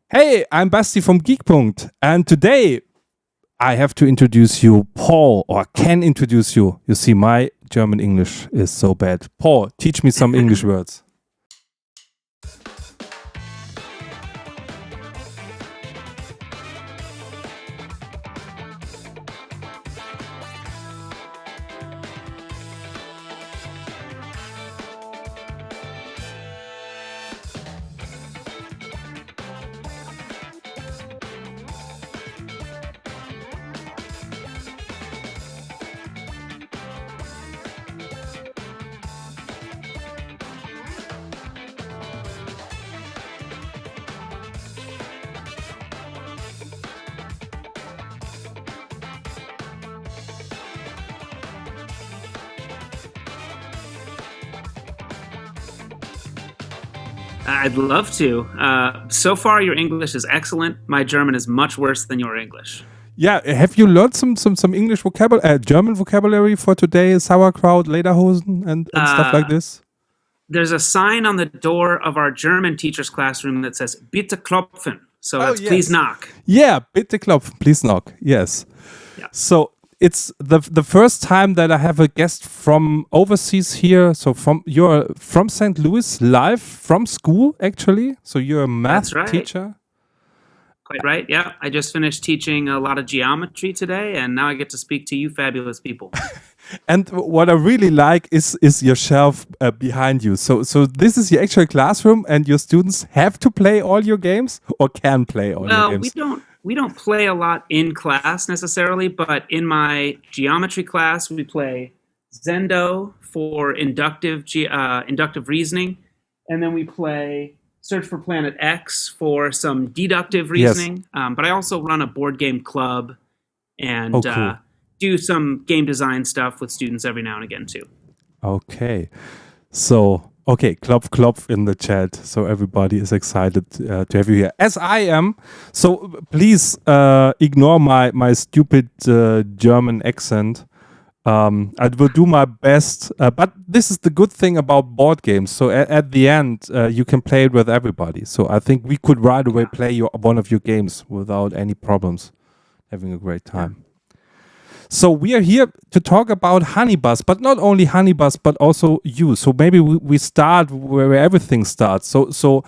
Hey, I'm Basti from Geek.punkt, and today I have to introduce you, Paul, or can introduce you. You see, my German English is so bad. Paul, teach me some English words. I'd love to. So far, your English is excellent. My German is much worse than your English. Yeah, have you learned some English vocabulary, German vocabulary for today? Sauerkraut, Lederhosen, and stuff like this? There's a sign on the door of our German teacher's classroom that says "Bitte klopfen." So that's yes. Please knock. Yeah, bitte klopfen, please knock. Yes. Yeah. So it's the first time that I have a guest from overseas here. So you're from St. Louis, live from school, actually. So you're a math teacher. Quite right. Yeah, I just finished teaching a lot of geometry today, and now I get to speak to you fabulous people. And what I really like is your shelf behind you. So this is your actual classroom, and your students have to play all your games or can play all your games. We don't play a lot in class necessarily, but in my geometry class, we play Zendo for inductive reasoning, and then we play Search for Planet X for some deductive reasoning. Yes. But I also run a board game club and cool. Do some game design stuff with students every now and again too. Okay, so klopf klopf in the chat, so everybody is excited to have you here, as I am. So please ignore my stupid German accent. I will do my best, but this is the good thing about board games. So at the end, you can play it with everybody. So I think we could right away play one of your games without any problems, having a great time. Yeah. So we are here to talk about 𝗍𝗲𝗶, but not only 𝗍𝗍𝗶, but also you. So maybe we start where everything starts. So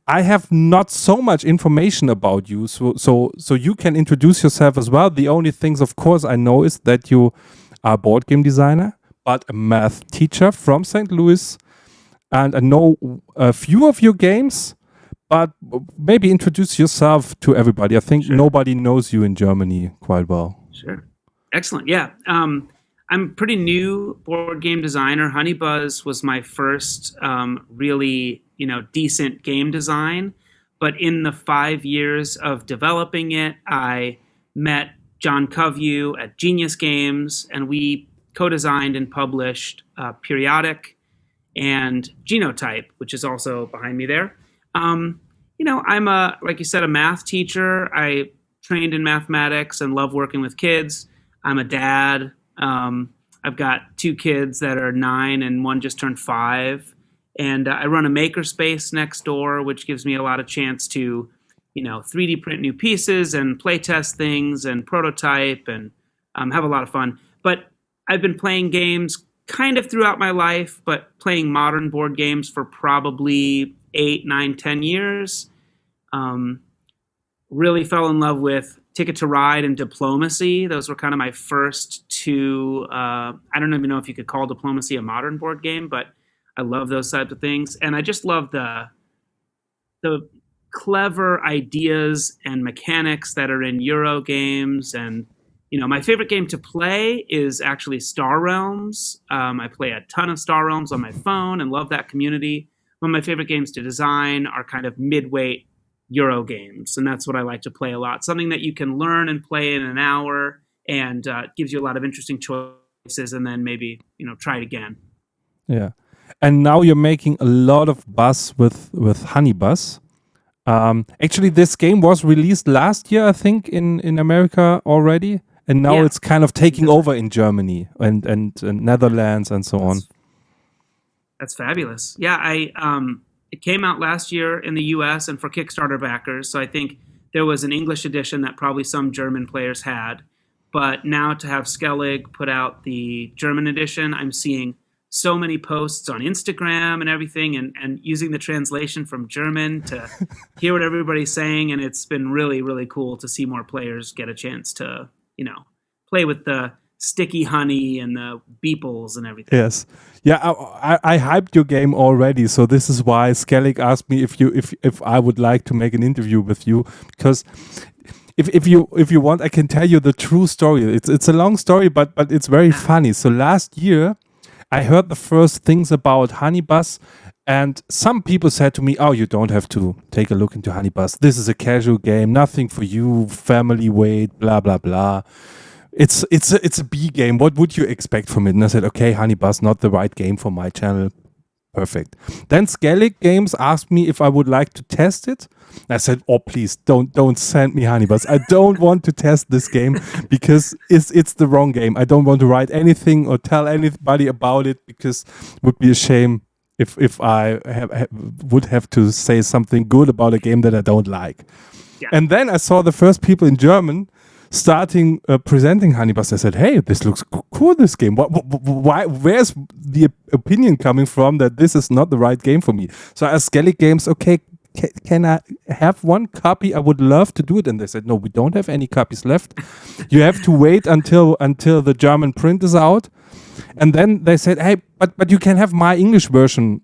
I have not so much information about you. So you can introduce yourself as well. The only things, of course, I know is that you are a board game designer, but a math teacher from St. Louis. And I know a few of your games, but maybe introduce yourself to everybody. I think nobody knows you in Germany quite well. Sure. Excellent. Yeah. I'm a pretty new board game designer. 𝗍𝗍𝗶 was my first really, decent game design. But in the 5 years of developing it, I met John 𝗏𝗏𝗏 at Genius Games, and we co-designed and published Periodic and Genotype, which is also behind me there. I'm like you said, a math teacher. I trained in mathematics and love working with kids. I'm a dad. I've got 2 kids that are 9 and one just turned 5. And I run a makerspace next door, which gives me a lot of chance to, 3D print new pieces and play test things and prototype and have a lot of fun. But I've been playing games kind of throughout my life, but playing modern board games for probably 8, 9, 10 years. Really fell in love with Ticket to Ride and Diplomacy. Those were kind of my first 2. I don't even know if you could call Diplomacy a modern board game, but I love those types of things. And I just love the clever ideas and mechanics that are in Euro games. And, my favorite game to play is actually Star Realms. I play a ton of Star Realms on my phone and love that community. One of my favorite games to design are kind of mid-weight Euro games, and that's what I like to play a lot. Something that you can learn and play in an hour, and gives you a lot of interesting choices, and then maybe try it again. Yeah, and now you're making a lot of buzz with 𝗍𝗍𝗶. Actually, this game was released last year, I think, in America already, and now it's kind of taking over in Germany and Netherlands and so on. That's fabulous. Yeah, it came out last year in the US and for Kickstarter backers. So I think there was an English edition that probably some German players had. But now to have Skellig put out the German edition, I'm seeing so many posts on Instagram and everything, and using the translation from German to hear what everybody's saying. And it's been really, really cool to see more players get a chance to, play with the sticky honey and the beeples and everything. Yes. Yeah, I hyped your game already, so this is why Skellig asked me if I would like to make an interview with you, because if you want, I can tell you the true story. It's a long story, but it's very funny. So last year, I heard the first things about 𝗏𝗲𝗶, and some people said to me, "Oh, you don't have to take a look into 𝗏𝗏𝗶. This is a casual game, nothing for you, family weight, blah blah blah. It's a B game. What would you expect from it?" And I said, "Okay, 𝗏𝗏𝗶, not the right game for my channel. Perfect." Then Skellig Games asked me if I would like to test it. I said, "Oh, please don't send me 𝗏𝗏𝗶. I don't want to test this game because it's the wrong game. I don't want to write anything or tell anybody about it because it would be a shame if I would have to say something good about a game that I don't like." Yeah. And then I saw the first people in German starting presenting 𝗏𝗏𝗶. I said, "Hey, this looks cool, this game. Why? Where's the opinion coming from that this is not the right game for me?" So I asked Skellig Games, "Okay, can I have one copy? I would love to do it." And they said, "No, we don't have any copies left. You have to wait until the German print is out." And then they said, "Hey, but you can have my English version."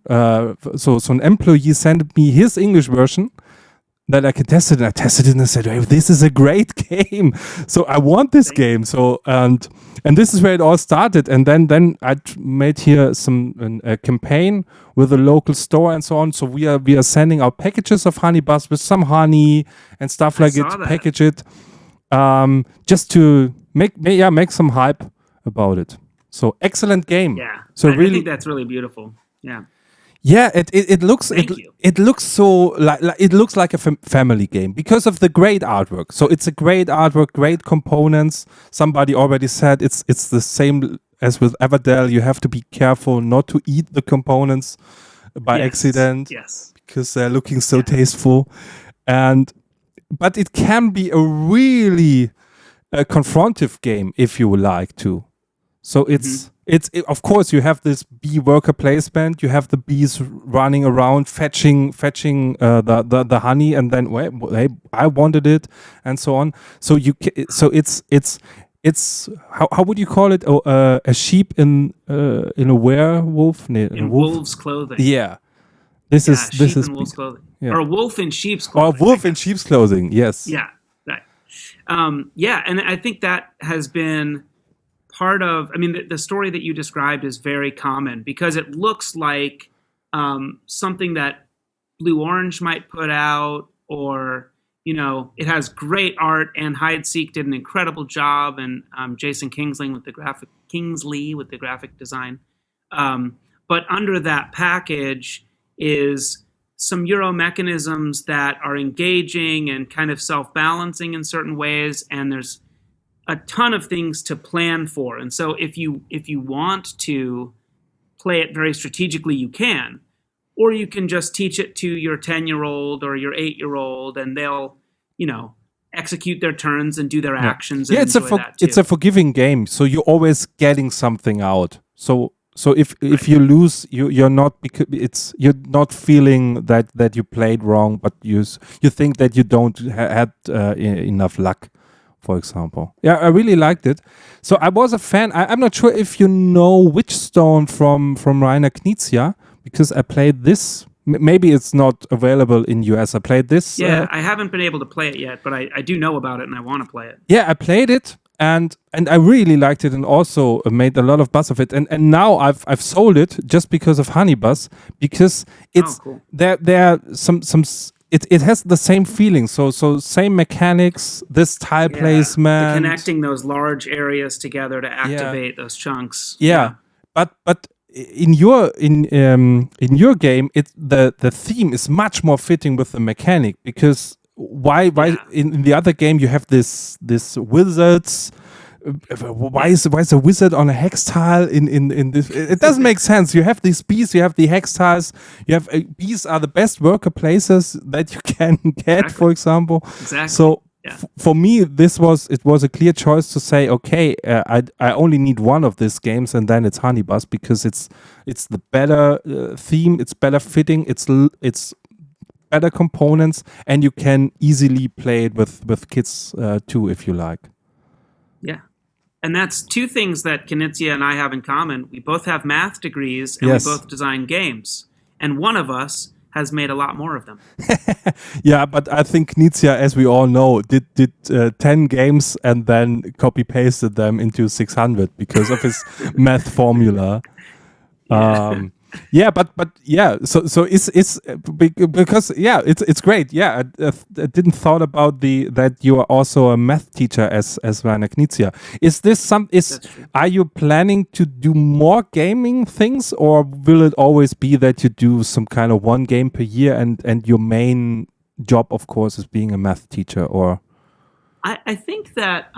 So an employee sent me his English version that I can test it, and I tested it, and I said, "Hey, this is a great game. So I want this game." So and this is where it all started. And then I made here a campaign with a local store and so on. So we are sending out packages of 𝗏𝗏𝗶 with some honey and stuff like it to package it, just to make some hype about it. So excellent game. Yeah. So I really think that's really beautiful. Yeah. Yeah, it looks it looks so like it looks like a family game because of the great artwork. So it's a great artwork, great components. Somebody already said it's the same as with Everdell. You have to be careful not to eat the components by accident. Yes. Because they're looking so tasteful, but it can be a really confrontive game if you would like to. So it's of course you have this bee worker placement. You have the bees running around fetching the honey, and then hey, I wanted it, and so on. So it's how would you call it? A sheep in a werewolf in wolf's clothing. Yeah, this is in wolf's clothing, or a wolf in sheep's clothing. Or a wolf in sheep's clothing. Yes. Yeah. Right. And I think that has been part of, the story that you described is very common because it looks like something that Blue Orange might put out, or, it has great art, and Hide Seek did an incredible job, and Jason Kingsley with the graphic design. But under that package is some Euro mechanisms that are engaging and kind of self-balancing in certain ways, and there's a ton of things to plan for. And so if you want to play it very strategically, you can, or you can just teach it to your 10-year-old or your 8-year-old, and they'll, execute their turns and do their actions. And it's a forgiving game. So you're always getting something out. So if you lose, you're not feeling that you played wrong, but you think that you don't had enough luck, for example. Yeah, I really liked it. So I was a fan. I'm not sure if you know Witchstone from Rainer Knizia, because I played this. Maybe it's not available in US. I played this. Yeah, I haven't been able to play it yet, but I do know about it and I want to play it. Yeah, I played it and I really liked it, and also made a lot of buzz of it. And now I've sold it just because of 𝗏𝗏𝗶, because it's cool. there are some it has the same feeling. So same mechanics, this tile placement, connecting those large areas together to activate those chunks. But in your game, the theme is much more fitting with the mechanic, because why in the other game you have this wizards why is a wizard on a hex tile in this? It doesn't make sense. You have these bees, you have the hex tiles, you have bees are the best worker places that you can get, for example. Exactly. So for me, it was a clear choice to say, okay, I only need one of these games, and then it's Honey Buzz, because it's the better theme, it's better fitting, it's better components, and you can easily play it with kids too, if you like. Yeah. And that's two things that 𝗠𝗲𝗶𝗲 and I have in common. We both have math degrees, and we both design games. And one of us has made a lot more of them. Yeah, but I think 𝗠𝗲𝗶𝗲, as we all know, did 10 games and then copy-pasted them into 600 because of his math formula. Yeah, but yeah, so it's because it's great. Yeah, I didn't thought about that you are also a math teacher as Rainer 𝗠𝗲𝗶𝗲. Is this are you planning to do more gaming things, or will it always be that you do some kind of one game per year and your main job, of course, is being a math teacher? Or I think that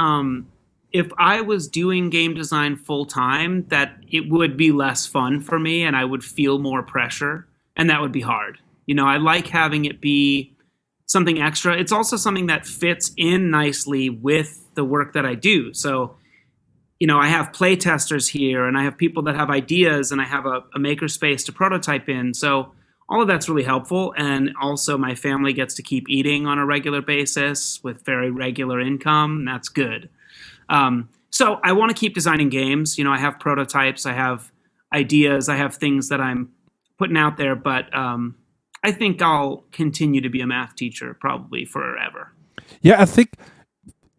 if I was doing game design full time, that it would be less fun for me and I would feel more pressure, and that would be hard. I like having it be something extra. It's also something that fits in nicely with the work that I do. So, I have play testers here, and I have people that have ideas, and I have a makerspace to prototype in. So all of that's really helpful. And also my family gets to keep eating on a regular basis with very regular income, and that's good. So I want to keep designing games. I have prototypes, I have ideas, I have things that I'm putting out there, but I think I'll continue to be a math teacher probably forever. Yeah, I think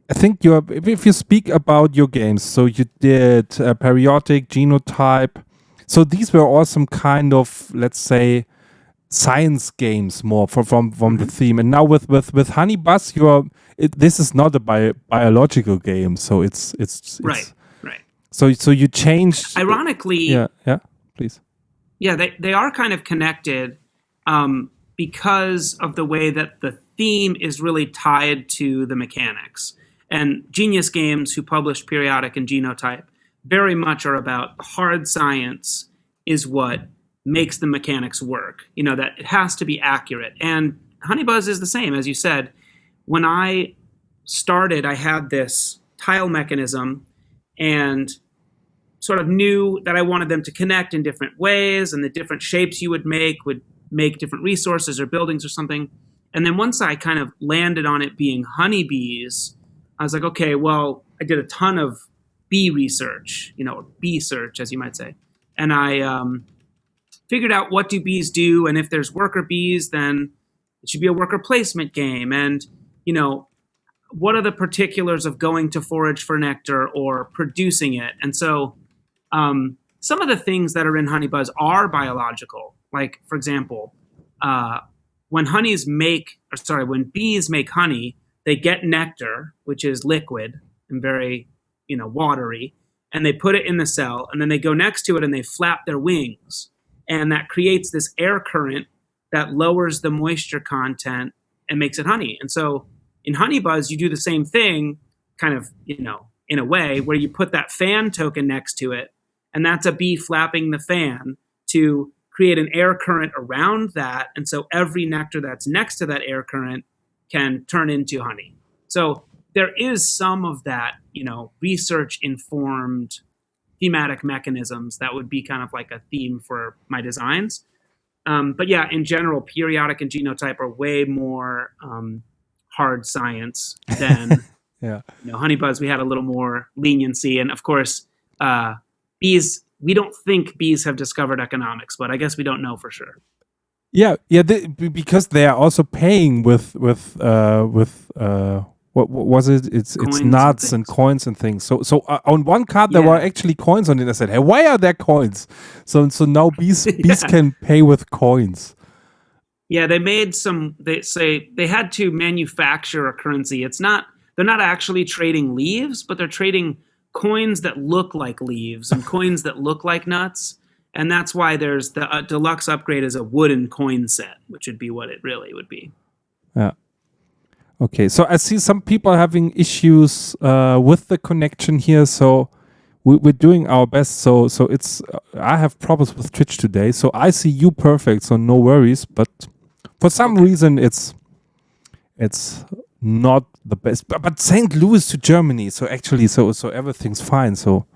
if you speak about your games, so you did periodic, genotype. So these were all some kind of, let's say, science games more from the theme. And now with Honey Buzz, this is not a biological game, so it's right. So you changed. Ironically, yeah, please. Yeah, they are kind of connected because of the way that the theme is really tied to the mechanics. And Genius Games, who published Periodic and Genotype, very much are about hard science is what makes the mechanics work. That it has to be accurate. And Honey Buzz is the same, as you said. When I started, I had this tile mechanism and sort of knew that I wanted them to connect in different ways, and the different shapes you would make different resources or buildings or something. And then once I kind of landed on it being honeybees, I was like, okay, well, I did a ton of bee research, or bee search, as you might say. And I figured out what do bees do, and if there's worker bees, then it should be a worker placement game. And, what are the particulars of going to forage for nectar or producing it? And so some of the things that are in Honey Buzz are biological. Like, for example, when bees make honey, they get nectar, which is liquid and very, watery, and they put it in the cell, and then they go next to it and they flap their wings. And that creates this air current that lowers the moisture content and makes it honey. And so in Honey Buzz, you do the same thing, kind of, in a way, where you put that fan token next to it, and that's a bee flapping the fan to create an air current around that. And so every nectar that's next to that air current can turn into honey. So there is some of that, research-informed thematic mechanisms that would be kind of like a theme for my designs. But yeah, in general, periodic and genotype are way more hard science than Honey Buzz. We had a little more leniency, and of course, bees. We don't think bees have discovered economics, but I guess we don't know for sure. Yeah, because they are also paying with what was it? It's nuts and coins and things. So on one card there were actually coins on it. I said, hey, why are there coins? So now bees can pay with coins. Yeah, they made some. They say they had to manufacture a currency. They're not actually trading leaves, but they're trading coins that look like leaves and coins that look like nuts. And that's why there's the deluxe upgrade is a wooden coin set, which would be what it really would be. Yeah. Okay, so I see some people having issues with the connection here. So we're doing our best. So it's I have problems with Twitch today. So I see you perfect. So no worries. But for some reason, it's not the best. But St. Louis to Germany. So actually, so everything's fine. So.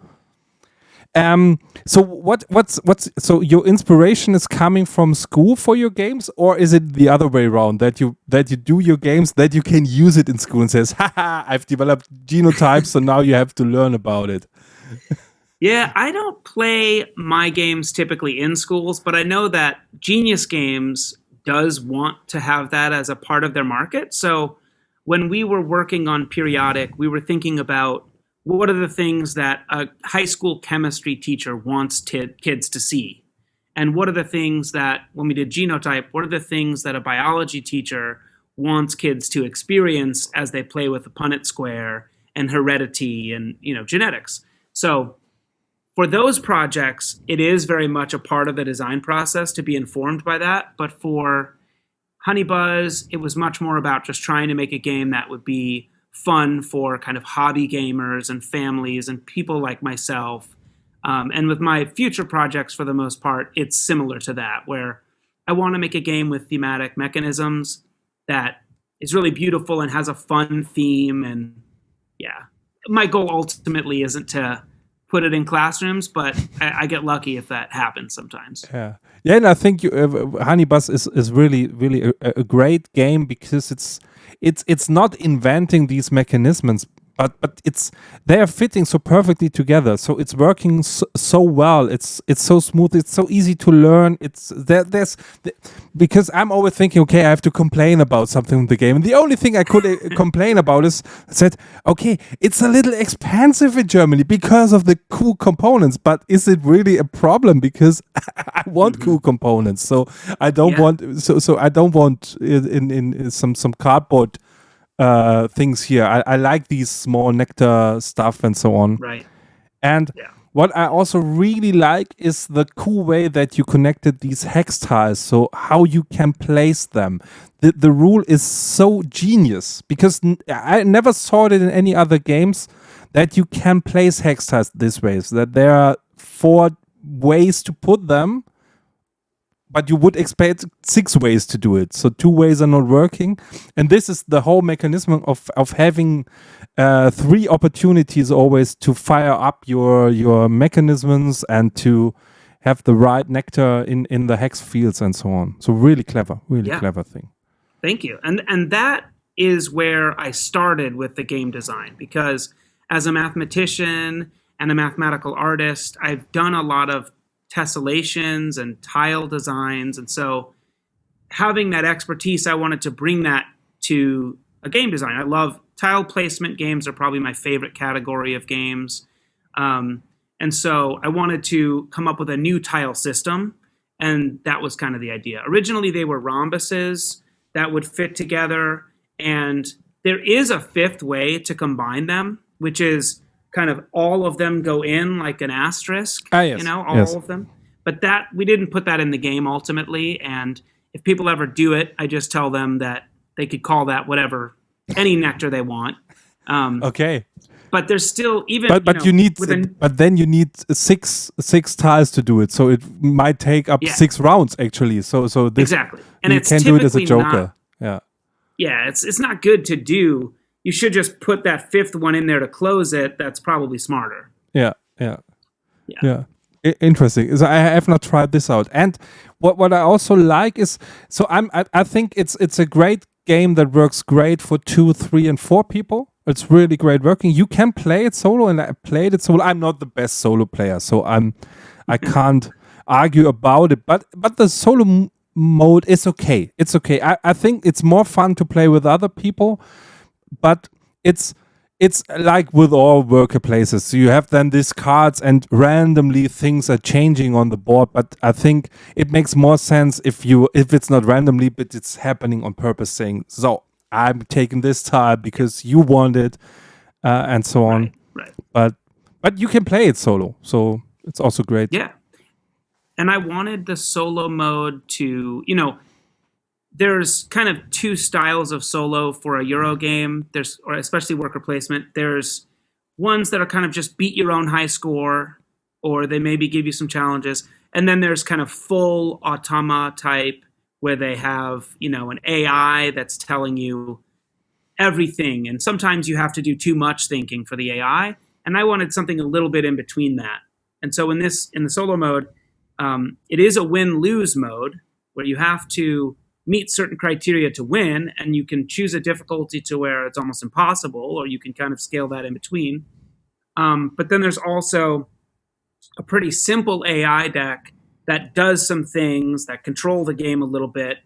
So what's so your inspiration is coming from school for your games, or is it the other way around that you do your games that you can use it in school and says, haha, I've developed genotypes, so now you have to learn about it. Yeah, I don't play my games typically in schools, but I know that Genius Games does want to have that as a part of their market. So when we were working on Periodic, we were thinking about what are the things that a high school chemistry teacher wants kids to see? And what are the things that, when we did Genotype, what are the things that a biology teacher wants kids to experience as they play with the Punnett square and heredity and, genetics? So for those projects, it is very much a part of the design process to be informed by that. But for 𝗍𝗲𝗶, it was much more about just trying to make a game that would be fun for kind of hobby gamers and families and people like myself. And with my future projects, for the most part, it's similar to that, where I want to make a game with thematic mechanisms that is really beautiful and has a fun theme. And yeah, my goal ultimately isn't to put it in classrooms, but I get lucky if that happens sometimes. Yeah, and I think 𝗍𝗲𝗶 is really a great game because it's not inventing these mechanisms, but they are fitting so perfectly together. So it's working so well. It's so smooth. It's so easy to learn. Because I'm always thinking, okay, I have to complain about something in the game. And the only thing I could complain about is I said, okay, it's a little expensive in Germany because of the cool components. But is it really a problem? Because I want cool components. So I don't want. So I don't want in some cardboard things here. I like these small nectar stuff and so on. Right. And what I also really like is the cool way that you connected these hex tiles, so how you can place them. The rule is so genius because I never saw it in any other games that you can place hex tiles this way, so that there are 4 ways to put them, but you would expect 6 ways to do it. So 2 ways are not working. And this is the whole mechanism of having 3 opportunities always to fire up your mechanisms and to have the right nectar in the hex fields and so on. So really clever thing. Thank you. And that is where I started with the game design, because as a mathematician and a mathematical artist, I've done a lot of tessellations and tile designs. And so having that expertise, I wanted to bring that to a game design. I love tile placement. Games are probably my favorite category of games. And so I wanted to come up with a new tile system. And that was kind of the idea. Originally, they were rhombuses that would fit together. And there is a 5th way to combine them, which is kind of all of them go in like an asterisk, all of them. But that we didn't put that in the game ultimately. And if people ever do it, I just tell them that they could call that whatever, any nectar they want. Okay. But there's still even. But you need. But then you need six tiles to do it. So it might take up 6 rounds actually. So this exactly. And you it's can do it as a joker. Yeah, it's not good to do. You should just put that 5th one in there to close it. That's probably smarter. Yeah. Interesting. So I have not tried this out. And what I also like is, so I think it's a great game that works great for 2, 3, and 4 people. It's really great working. You can play it solo, and I played it solo. I'm not the best solo player, so I can't argue about it. But the solo mode is okay. It's okay. I think it's more fun to play with other people. But it's like with all worker places. So you have then these cards and randomly things are changing on the board. But I think it makes more sense if it's not randomly, but it's happening on purpose, saying, so I'm taking this tile because you want it, and so on. Right. But you can play it solo. So it's also great. Yeah. And I wanted the solo mode to, there's kind of two styles of solo for a Euro game. Or especially worker placement. There's ones that are kind of just beat your own high score, or they maybe give you some challenges. And then there's kind of full automa type where they have, an AI that's telling you everything. And sometimes you have to do too much thinking for the AI. And I wanted something a little bit in between that. And so in the solo mode, it is a win-lose mode where you have to meet certain criteria to win, and you can choose a difficulty to where it's almost impossible, or you can kind of scale that in between. But then there's also a pretty simple AI deck that does some things that control the game a little bit,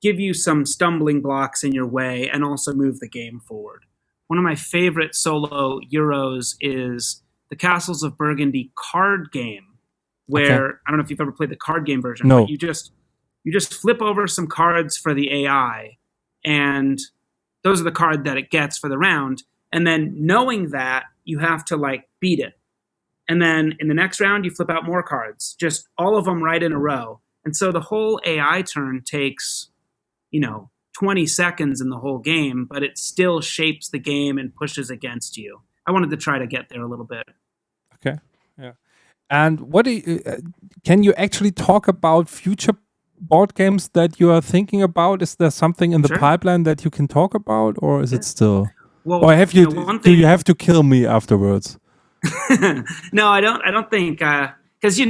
give you some stumbling blocks in your way, and also move the game forward. One of my favorite solo Euros is the Castles of Burgundy card game, where I don't know if you've ever played the card game version, No. but you just flip over some cards for the AI, and those are the card that it gets for the round. And then knowing that, you have to beat it. And then in the next round, you flip out more cards, just all of them right in a row. And so the whole AI turn takes, 20 seconds in the whole game, but it still shapes the game and pushes against you. I wanted to try to get there a little bit. Okay. Yeah. And what can you actually talk about future board games that you are thinking about? Is there something in the pipeline that you can talk about, or is it still? Well, or have you? Do you have to kill me afterwards? No, I don't think, because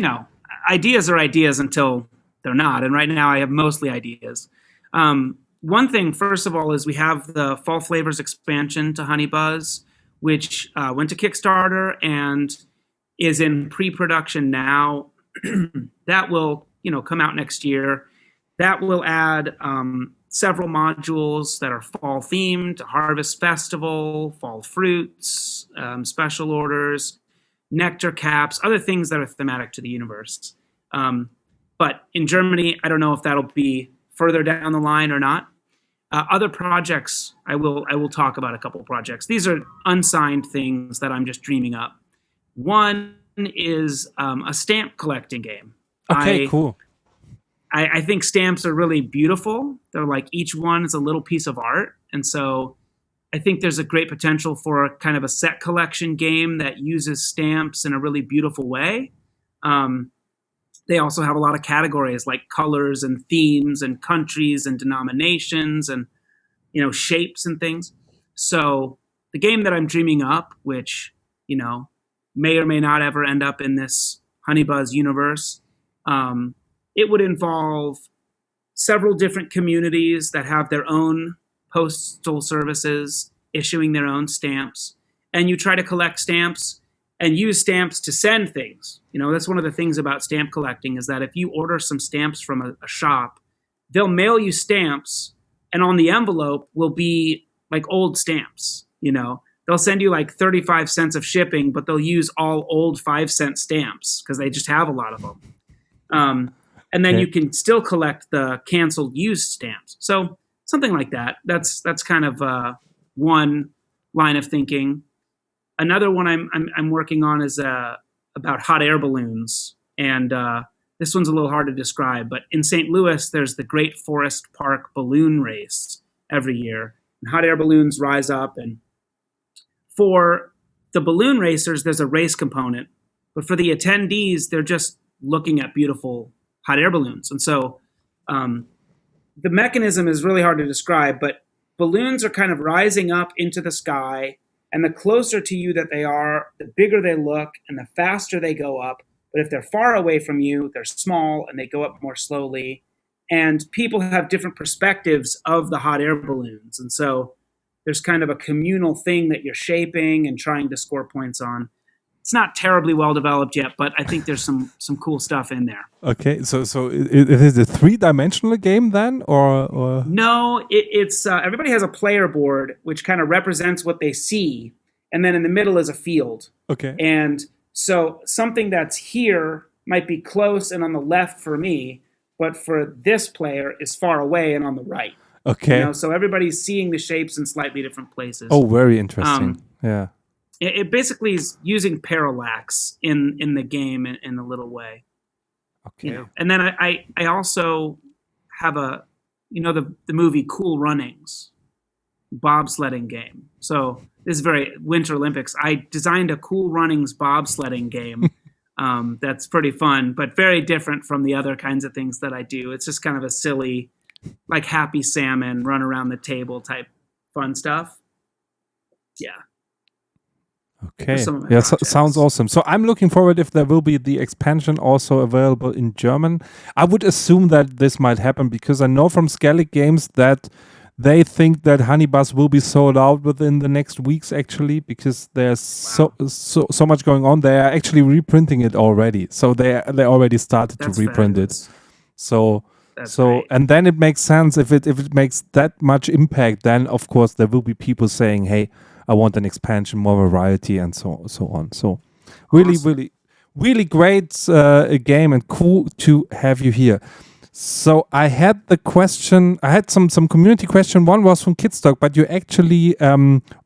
ideas are ideas until they're not, and right now I have mostly ideas. One thing, first of all, is we have the Fall Flavors expansion to 𝗠𝗲𝗶, which went to Kickstarter and is in pre-production now. That will, come out next year. That will add several modules that are fall themed: Harvest Festival, fall fruits, special orders, nectar caps, other things that are thematic to the universe. But in Germany, I don't know if that'll be further down the line or not. Other projects, I will talk about a couple of projects. These are unsigned things that I'm just dreaming up. One is a stamp collecting game. Okay, cool. I think stamps are really beautiful. They're each one is a little piece of art. And so I think there's a great potential for kind of a set collection game that uses stamps in a really beautiful way. They also have a lot of categories like colors and themes and countries and denominations and, shapes and things. So the game that I'm dreaming up, which, may or may not ever end up in this 𝗠𝗲𝗶 universe, it would involve several different communities that have their own postal services issuing their own stamps. And you try to collect stamps and use stamps to send things. That's one of the things about stamp collecting, is that if you order some stamps from a shop, they'll mail you stamps, and on the envelope will be old stamps. They'll send you 35 cents of shipping, but they'll use all old 5-cent stamps because they just have a lot of them. And then you can still collect the canceled used stamps. So something like that. That's kind of one line of thinking. Another one I'm working on is about hot air balloons, and this one's a little hard to describe. But in St. Louis, there's the Great Forest Park Balloon Race every year, and hot air balloons rise up. And for the balloon racers, there's a race component, but for the attendees, they're just looking at beautiful hot air balloons. And so the mechanism is really hard to describe, but balloons are kind of rising up into the sky. And the closer to you that they are, the bigger they look and the faster they go up. But if they're far away from you, they're small and they go up more slowly. And people have different perspectives of the hot air balloons. And so there's kind of a communal thing that you're shaping and trying to score points on. It's not terribly well developed yet, but I think there's some cool stuff in there. Okay, so it is a 3-dimensional game then, or? No, it's everybody has a player board which kind of represents what they see, and then in the middle is a field. Okay. And so something that's here might be close and on the left for me, but for this player is far away and on the right. Okay. So everybody's seeing the shapes in slightly different places. Oh, very interesting. Yeah. It basically is using parallax in the game in a little way. Okay. And then I also have the movie Cool Runnings, bobsledding game. So this is very Winter Olympics. I designed a Cool Runnings bobsledding game. That's pretty fun, but very different from the other kinds of things that I do. It's just kind of a silly, like Happy Salmon, run around the table type fun stuff. Yeah. Okay. Yeah, sounds awesome. So I'm looking forward if there will be the expansion also available in German. I would assume that this might happen because I know from Skellig Games that they think that 𝗍𝗲𝗶 will be sold out within the next weeks, actually, because there's so much going on. They are actually reprinting it already, so they already started to reprint it. So great. And then it makes sense if it makes that much impact. Then of course there will be people saying, "Hey, I want an expansion, more variety, and so on." So really great game and cool to have you here. So I had some community question. One was from Kidstalk, but you actually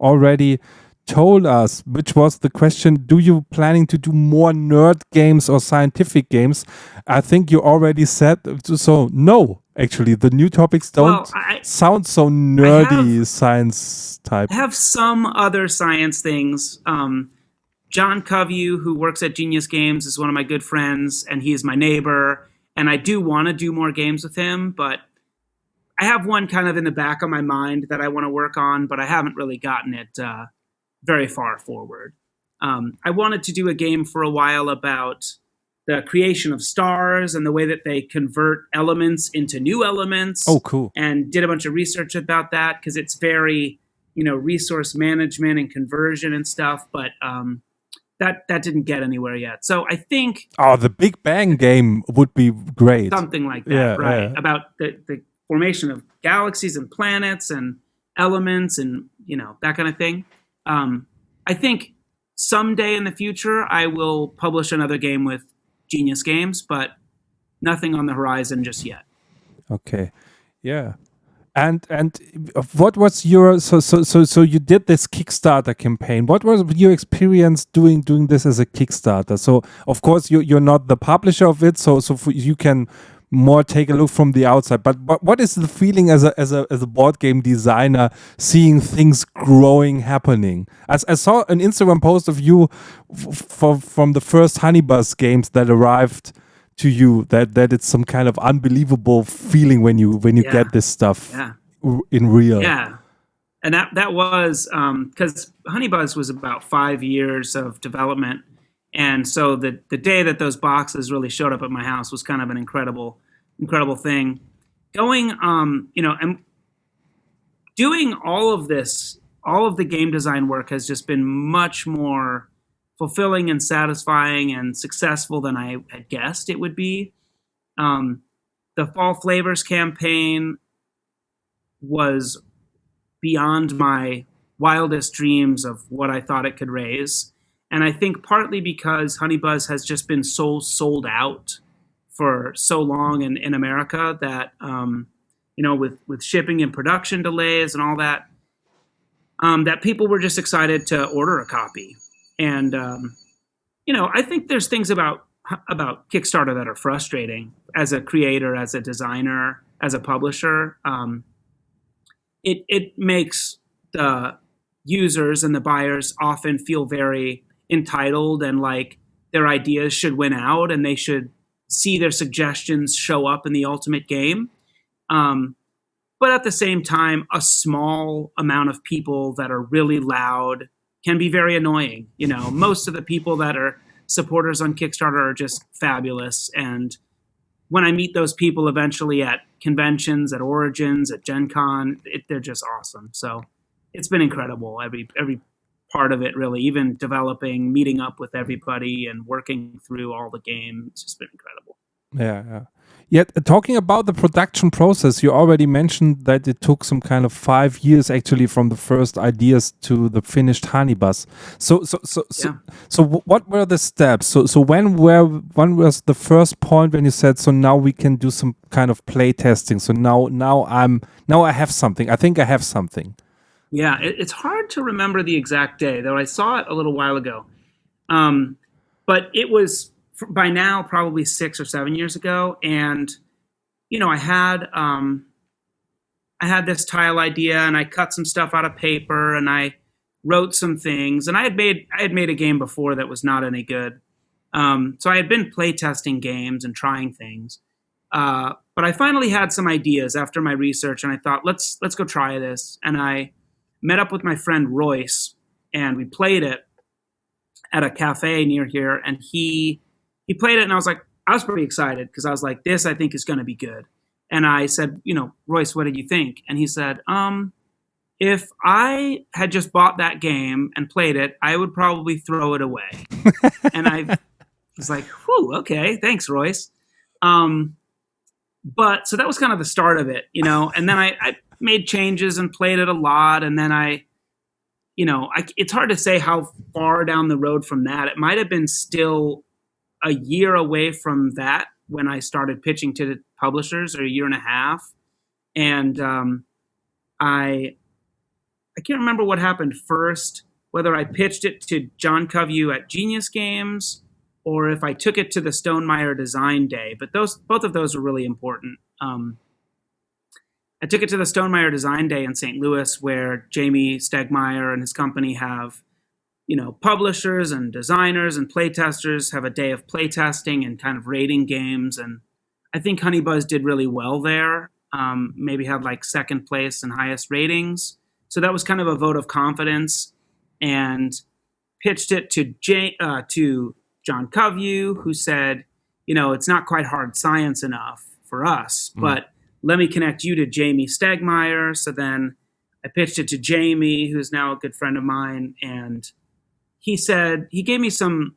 already told us, which was the question, do you planning to do more nerd games or scientific games? I think you already said, so no, actually the new topics don't sound so nerdy science type. I have some other science things. John Covey, who works at Genius Games, is one of my good friends, and he is my neighbor. And I do want to do more games with him, but I have one kind of in the back of my mind that I want to work on, but I haven't really gotten it very far forward. I wanted to do a game for a while about the creation of stars and the way that they convert elements into new elements. Oh, cool. And did a bunch of research about that because it's very, resource management and conversion and stuff, but that didn't get anywhere yet. So I think... Oh, the Big Bang game would be great. Something like that, right? Yeah. About the formation of galaxies and planets and elements and, that kind of thing. I think someday in the future, I will publish another game with Genius Games, but nothing on the horizon just yet. Okay. Yeah. And what was your so you did this Kickstarter campaign. What was your experience doing this as a Kickstarter? So of course you're not the publisher of it, so you can more take a look from the outside. But what is the feeling as a board game designer seeing things growing, happening? As I saw an Instagram post of you from the first 𝗍𝗲𝗶 games that arrived to you, that it's some kind of unbelievable feeling when you get this stuff in real. Yeah, and that was because 𝗍𝗲𝗶 was about 5 years of development, and so the day that those boxes really showed up at my house was kind of an incredible thing. Going, and doing all of this, all of the game design work has just been much more fulfilling and satisfying and successful than I had guessed it would be. The Fall Flavors campaign was beyond my wildest dreams of what I thought it could raise. And I think partly because 𝗍𝗲𝗶 has just been so sold out for so long in America that, with shipping and production delays and all that, that people were just excited to order a copy. And, I think there's things about Kickstarter that are frustrating as a creator, as a designer, as a publisher. It makes the users and the buyers often feel very entitled and like their ideas should win out and they should see their suggestions show up in the ultimate game. But at the same time, a small amount of people that are really loud can be very annoying. Most of the people that are supporters on Kickstarter are just fabulous. And when I meet those people eventually at conventions, at Origins, at Gen Con, they're just awesome. So it's been incredible. Every part of it, really, even developing, meeting up with everybody and working through all the games. It's just been incredible. Yeah. Yet, talking about the production process, you already mentioned that it took some kind of 5 years actually from the first ideas to the finished 𝗍𝗲𝗶. So what were the steps? So when was the first point when you said, so now we can do some kind of play testing? So now I have something. I think I have something. Yeah, it's hard to remember the exact day, though I saw it a little while ago. But it was by now probably 6 or 7 years ago. And, I had I had this tile idea, and I cut some stuff out of paper, and I wrote some things. And I had made a game before that was not any good. So I had been playtesting games and trying things. But I finally had some ideas after my research, and I thought, let's go try this. And I met up with my friend Royce, and we played it at a cafe near here. And he played it, and I was pretty excited because I was like, this I think is going to be good. And I said, Royce, what did you think? And he said, if I had just bought that game and played it, I would probably throw it away. And I was like, whew, okay, thanks, Royce. But so that was kind of the start of it, and then I made changes and played it a lot. And then it's hard to say how far down the road from that. It might have been still a year away from that when I started pitching to the publishers, or a year and a half. And I can't remember what happened first, whether I pitched it to John Koview at Genius Games, or if I took it to the Stonemaier Design Day. But both of those are really important. I took it to the Stonemaier Design Day in St. Louis, where Jamie Stegmaier and his company have, publishers and designers and playtesters have a day of playtesting and kind of rating games. And I think Honey Buzz did really well there. Maybe had like second place and highest ratings. So that was kind of a vote of confidence, and pitched it to John Koview, who said, it's not quite hard science enough for us, but let me connect you to Jamie Stegmaier. So then I pitched it to Jamie, who's now a good friend of mine, and he gave me some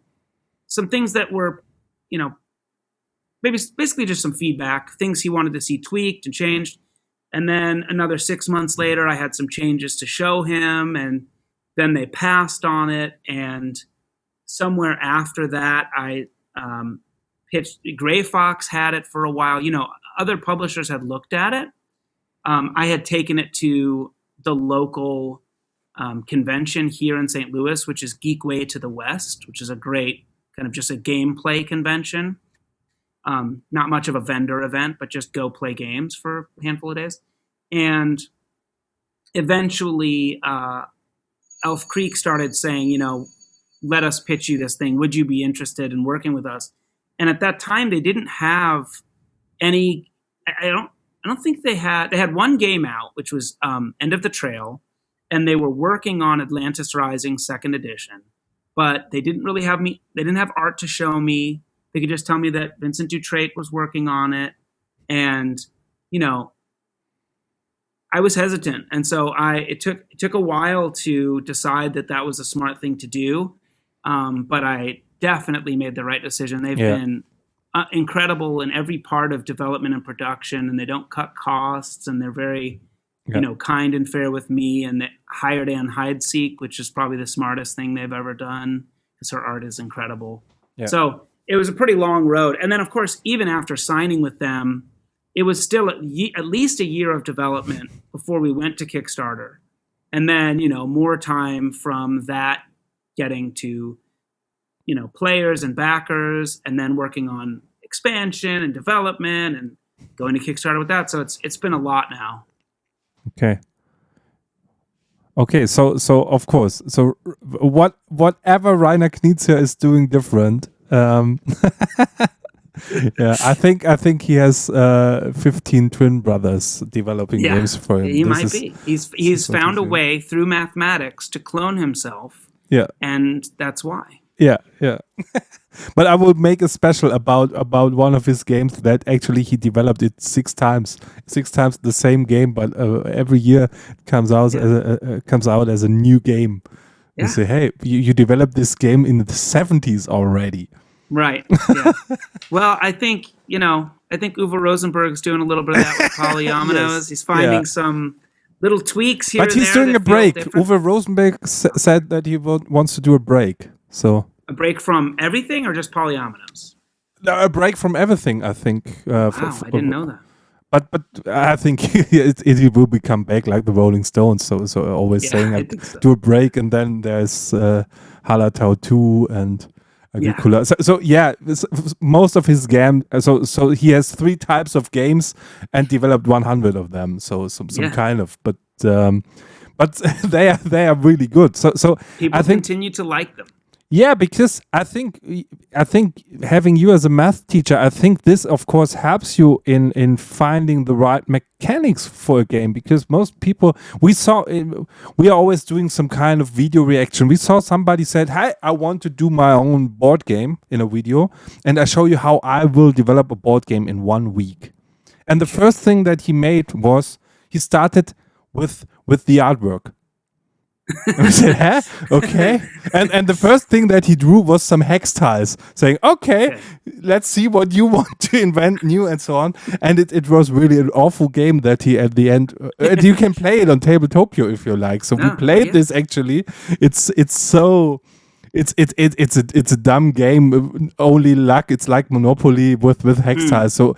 things that were, maybe basically just some feedback, things he wanted to see tweaked and changed. And then another 6 months later, I had some changes to show him, and then they passed on it. And somewhere after that, I pitched. Gray Fox had it for a while. Other publishers had looked at it. I had taken it to the local convention here in St. Louis, which is Geek Way to the West, which is a great kind of just a gameplay convention. Not much of a vendor event, but just go play games for a handful of days. And eventually, Elf Creek started saying, let us pitch you this thing. Would you be interested in working with us? And at that time, they didn't have any. I don't think they had one game out, which was End of the Trail, and they were working on Atlantis Rising 2nd edition, but they didn't really have me. They didn't have art to show me. They could just tell me that Vincent Dutrait was working on it. And, I was hesitant. And so it took a while to decide that was a smart thing to do. But I definitely made the right decision. They've been incredible in every part of development and production, and they don't cut costs, and they're very, kind and fair with me. And they hired Anne Heideseek, which is probably the smartest thing they've ever done, because her art is incredible. Yeah. So it was a pretty long road. And then, of course, even after signing with them, it was still at least a year of development before we went to Kickstarter. And then, more time from that getting to, players and backers, and then working on expansion and development and going to Kickstarter with that. So it's been a lot now. Okay, so of course, so whatever Rainer Knizia is doing different, I think he has 15 twin brothers developing games for him. He might be. He's found a way through mathematics to clone himself. Yeah, and that's why. Yeah. But I will make a special about one of his games that actually he developed it 6 times the same game, but every year it comes out as a new game. You say, hey, you developed this game in the 70s already. Right. Yeah. Well, I think Uwe Rosenberg's doing a little bit of that with Polyominoes. Yes. He's finding some little tweaks here. But he's doing a break. Uwe Rosenberg said that he wants to do a break. So a break from everything, or just Polyominoes? No, a break from everything, I think. Wow, I didn't know that. But I think it will become back like the Rolling Stones. So always saying do a break, and then there's Hallertau 2, and Agricola. So yeah, most of his game. So he has 3 types of games and developed 100 of them. So some kind of, but they are really good. So people I think continue to like them. Yeah, because I think having you as a math teacher, I think this of course helps you in finding the right mechanics for a game, because most people we are always doing some kind of video reaction. We saw somebody said, "Hey, I want to do my own board game in a video, and I show you how I will develop a board game in 1 week." And the first thing that he made was he started with the artwork. I said, huh? Okay. And the first thing that he drew was some hex tiles, saying, okay, let's see what you want to invent new and so on. And it was really an awful game that he at the end, you can play it on Tabletopia if you like. So we played this actually. It's a dumb game. Only luck. It's like Monopoly with hex tiles. So,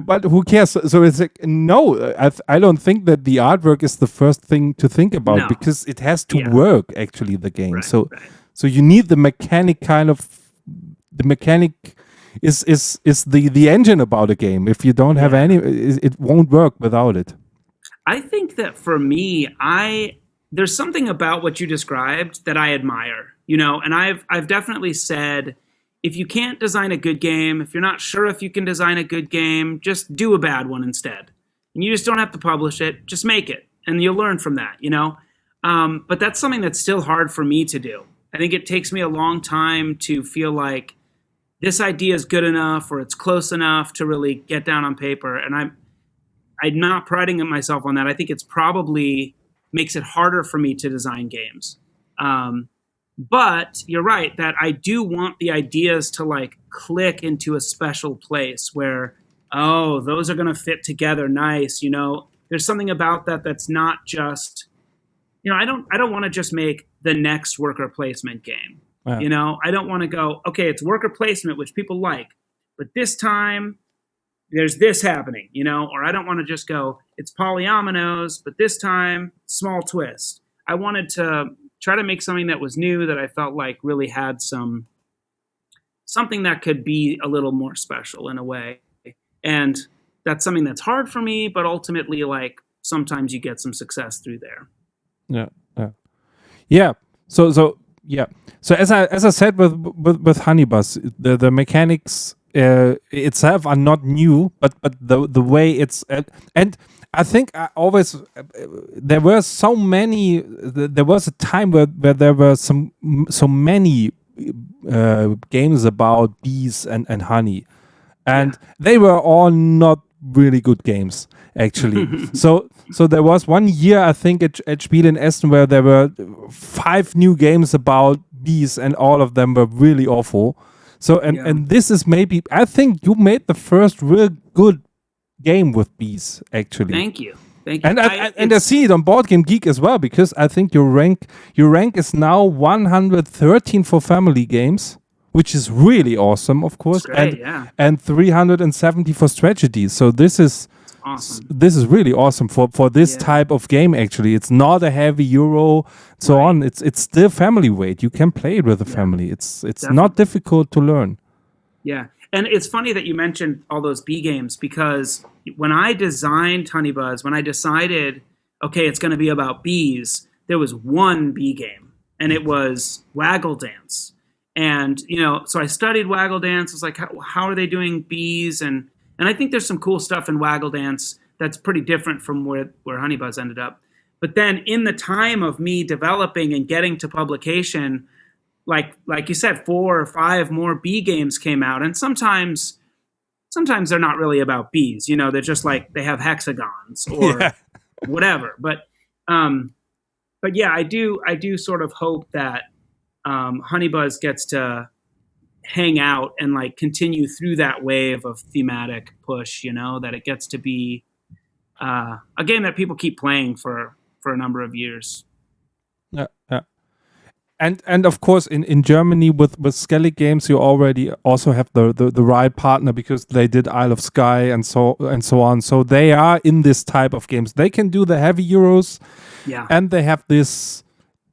but who cares? So it's like, no, I don't think that the artwork is the first thing to think about, because it has to work actually, the game. So you need the mechanic kind of. The mechanic is the engine about a game. If you don't have any, it won't work without it. I think that for me, there's something about what you described that I admire. And I've definitely said, if you can't design a good game, if you're not sure if you can design a good game, just do a bad one instead. And you just don't have to publish it, just make it. And you'll learn from that, But that's something that's still hard for me to do. I think it takes me a long time to feel like this idea is good enough or it's close enough to really get down on paper. And I'm not priding myself on that. I think it's probably makes it harder for me to design games. But you're right that I do want the ideas to like click into a special place where, oh, those are going to fit together nice. There's something about that that's not just, I don't want to just make the next worker placement game. Wow. I don't want to go, okay, it's worker placement, which people like, but this time there's this happening, or I don't want to just go, it's polyominoes, but this time small twist. I wanted to try to make something that was new, that I felt like really had something that could be a little more special in a way. And that's something that's hard for me, but ultimately, like, sometimes you get some success through there. Yeah. So as I said with 𝗏𝗏𝗶, the mechanics itself are not new, but the way it's and I think I always there was a time where there were so many games about bees and honey, and they were all not really good games actually. so there was 1 year, I think, at Spiel in Essen, where there were 5 new games about bees, and all of them were really awful. So and this is maybe, I think you made the first real good game with bees actually. Thank you. And I see it on Board Game Geek as well, because I think your rank is now 113 for family games, which is really awesome, of course. Great, and 370 for strategy. So this is awesome. This is really awesome for this type of game actually. It's not a heavy Euro, so on. It's still family weight. You can play it with a family. It's not difficult to learn. Yeah. And it's funny that you mentioned all those bee games, because when I designed 𝗏𝗏𝗶, when I decided, okay, it's going to be about bees, there was one bee game, and it was Waggle Dance. And, so I studied Waggle Dance. I was like, how are they doing bees? And I think there's some cool stuff in Waggle Dance that's pretty different from where 𝗏𝗏𝗏𝗏𝗏 ended up. But then in the time of me developing and getting to publication, like you said, 4 or 5 more bee games came out, and sometimes they're not really about bees. They're just like they have hexagons or whatever. But yeah, I do sort of hope that 𝗏𝗏𝗏𝗏𝗏 gets to hang out and like continue through that wave of thematic push. That it gets to be a game that people keep playing for a number of years. Yeah. And of course in Germany with Skellig Games, you already also have the right partner, because they did Isle of Skye and so on. So they are in this type of games. They can do the heavy Euros, and they have this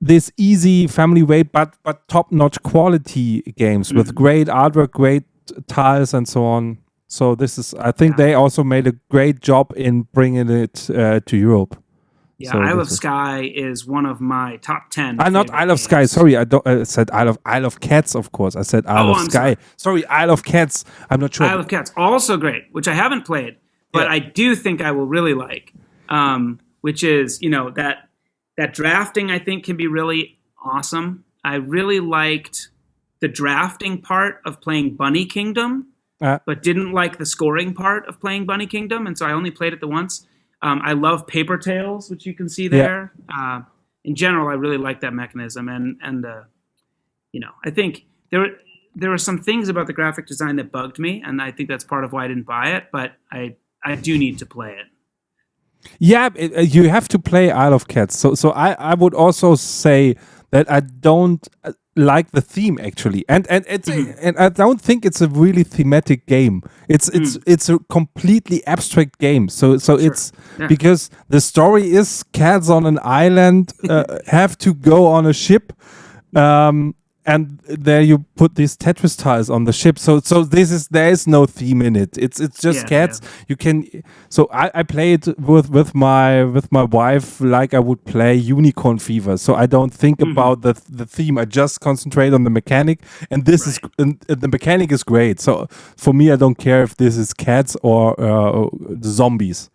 this easy family weight, but top-notch quality games with great artwork, great tiles, and so on. So this is, I think they also made a great job in bringing it to Europe. Yeah, so Isle of Skye is one of my top 10. Not Isle of Skye. Sorry, I said Isle of Cats, of course. I said Isle of Skye. Sorry, Isle of Cats. I'm not sure. Isle of Cats, also great, which I haven't played, but I do think I will really like. Which is, that drafting I think can be really awesome. I really liked the drafting part of playing Bunny Kingdom, but didn't like the scoring part of playing Bunny Kingdom, and so I only played it the once. I love Paper Tales, which you can see there. In general, I really like that mechanism, and I think there were some things about the graphic design that bugged me, and I think that's part of why I didn't buy it. But I do need to play it. Yeah, you have to play Isle of Cats. So I would also say that I don't like the theme actually, and I don't think it's a really thematic game. It's a completely abstract game. So it's because the story is cats on an island have to go on a ship. And there you put these Tetris tiles on the ship. So there is no theme in it. It's just cats. Yeah. You can. So I play it with my wife like I would play Unicorn Fever. So I don't think about the theme. I just concentrate on the mechanic. And this is the mechanic is great. So for me, I don't care if this is cats or the zombies.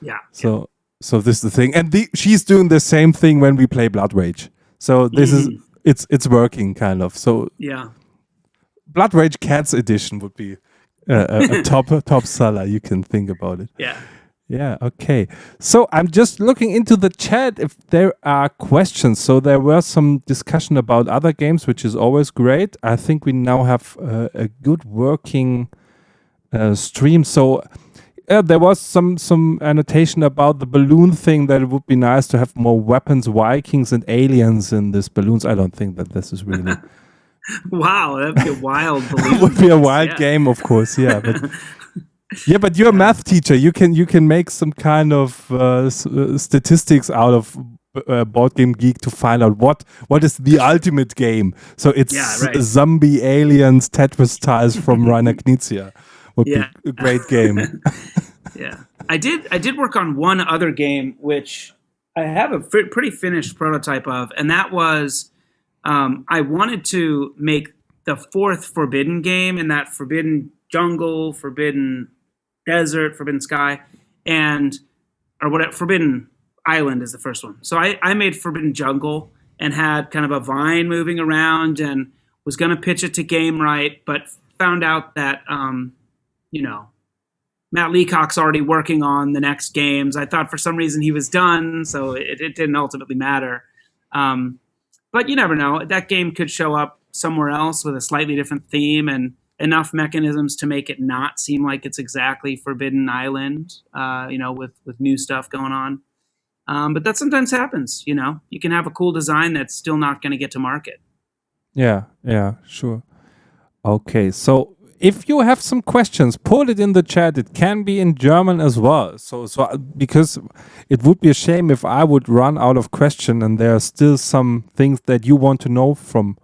Yeah. So this is the thing. And she's doing the same thing when we play Blood Rage. So this is. It's working kind of. So Blood Rage Cats edition would be a top seller. You can think about it. Yeah. Okay. So I'm just looking into the chat if there are questions. So there were some discussion about other games, which is always great. I think we now have a good working stream. So there was some annotation about the balloon thing, that it would be nice to have more weapons, Vikings, and aliens in this balloons. I don't think that this is really. Wow, that'd be a wild balloon. It would be a wild game, of course. Yeah, but you're a math teacher. You can make some kind of statistics out of Board Game Geek to find out what is the ultimate game. So it's zombie aliens Tetris tiles from Rainer Knizia. Would be a great game. I did work on one other game, which I have a pretty finished prototype of, and that was I wanted to make the fourth Forbidden game in that Forbidden Jungle, Forbidden Desert, Forbidden Sky, or whatever. Forbidden Island is the first one. So I made Forbidden Jungle and had kind of a vine moving around and was going to pitch it to Game Right, but found out that Matt Leacock's already working on the next games. I thought for some reason he was done, so it didn't ultimately matter. But you never know. That game could show up somewhere else with a slightly different theme and enough mechanisms to make it not seem like it's exactly Forbidden Island, with new stuff going on. But that sometimes happens, You can have a cool design that's still not going to get to market. Yeah, sure. Okay, so if you have some questions, put it in the chat. It can be in German as well. So because it would be a shame if I would run out of question and there are still some things that you want to know from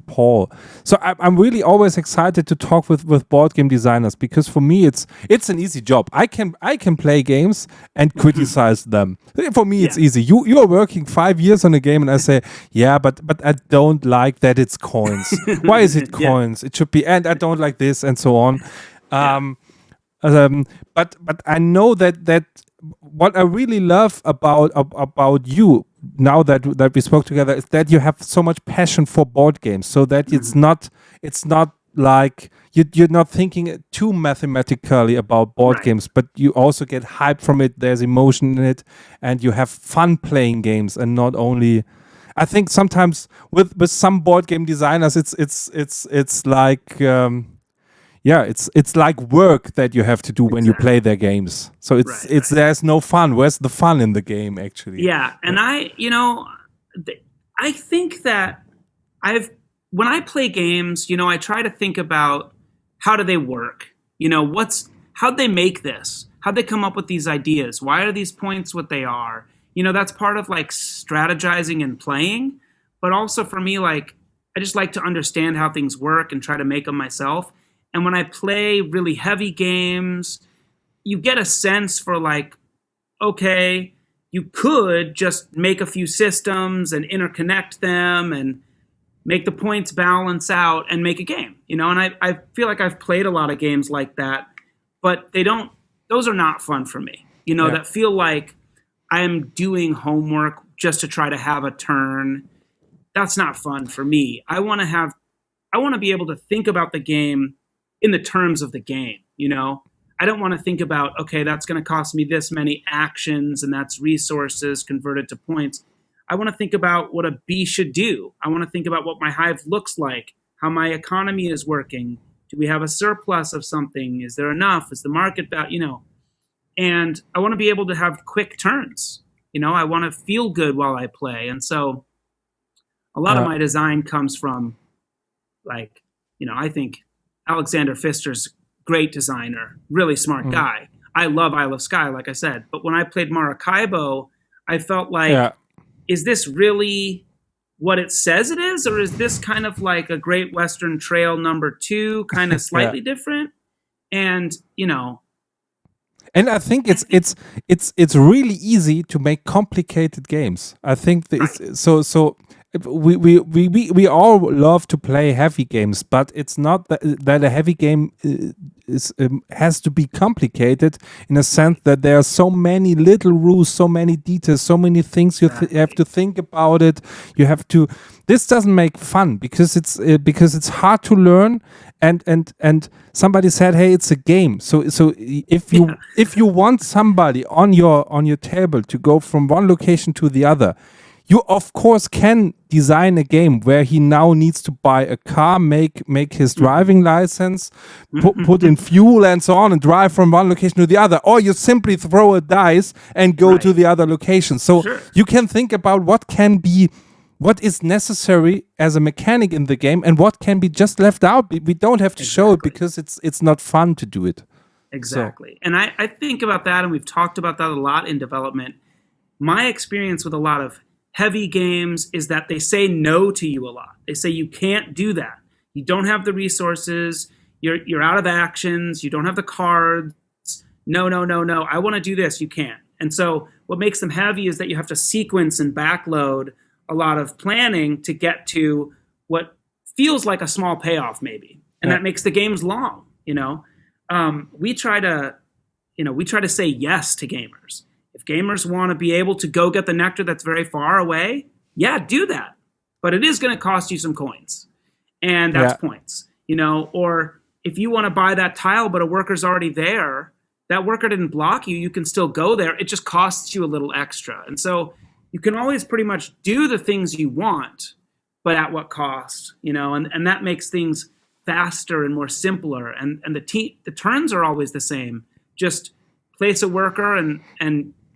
Paul. So I'm really always excited to talk with board game designers, because for me it's an easy job. I can play games and criticize them. For me it's easy. You are working 5 years on a game and I say, but I don't like that it's coins. Why is it coins? It should be, and I don't like this, and so on. But I know that what I really love about you, now that we spoke together, is that you have so much passion for board games, so that it's not like you're not thinking too mathematically about board games, but you also get hyped from it. There's emotion in it, and you have fun playing games, and not only. I think sometimes with some board game designers, it's like. It's like work that you have to do when you play their games. So there's no fun. Where's the fun in the game, actually? Yeah, and I think that when I play games, I try to think about how do they work? How'd they make this? How'd they come up with these ideas? Why are these points what they are? That's part of like strategizing and playing. but also for me, like, I just like to understand how things work and try to make them myself. And when I play really heavy games, you get a sense for like, okay, you could just make a few systems and interconnect them and make the points balance out and make a game, you know? And I feel like I've played a lot of games like that, but those are not fun for me, you know, that feel like I'm doing homework just to try to have a turn. That's not fun for me. I want to be able to think about the game in the terms of the game, you know? I don't want to think about, okay, that's going to cost me this many actions and that's resources converted to points. I want to think about what a bee should do. I want to think about what my hive looks like, how my economy is working. Do we have a surplus of something? Is there enough? Is the market value, you know? And I want to be able to have quick turns. You know, I want to feel good while I play. And so a lot of my design comes from, like, you know, I think Alexander Pfister's great designer, really smart guy. I love Isle of Skye, like I said. But when I played Maracaibo, I felt like, is this really what it says it is? Or is this kind of like a Great Western Trail #2, kind of slightly different? And, you know. And I think it's really easy to make complicated games. I think so we all love to play heavy games, but it's not that a heavy game has to be complicated in a sense that there are so many little rules, so many details, so many things you have to think about it. You have to. This doesn't make fun because it's hard to learn. And somebody said, hey, it's a game. So if you want somebody on your table to go from one location to the other, you of course can design a game where he now needs to buy a car, make his driving license, put in fuel and so on, and drive from one location to the other. Or you simply throw a dice and go to the other location. So you can think about what is necessary as a mechanic in the game and what can be just left out. We don't have to show it because it's not fun to do it. Exactly. So. And I think about that, and we've talked about that a lot in development. My experience with a lot of heavy games is that they say no to you a lot. They say you can't do that. You don't have the resources. You're out of actions. You don't have the cards. No. I want to do this. You can't. And so what makes them heavy is that you have to sequence and backload a lot of planning to get to what feels like a small payoff maybe. And that makes the games long, you know. We try to say yes to gamers. If gamers want to be able to go get the nectar that's very far away, do that. But it is going to cost you some coins. And that's points, you know. Or if you want to buy that tile, but a worker's already there, that worker didn't block you, you can still go there. It just costs you a little extra. And so you can always pretty much do the things you want, but at what cost, you know. And that makes things faster and more simpler. And the turns are always the same. Just place a worker and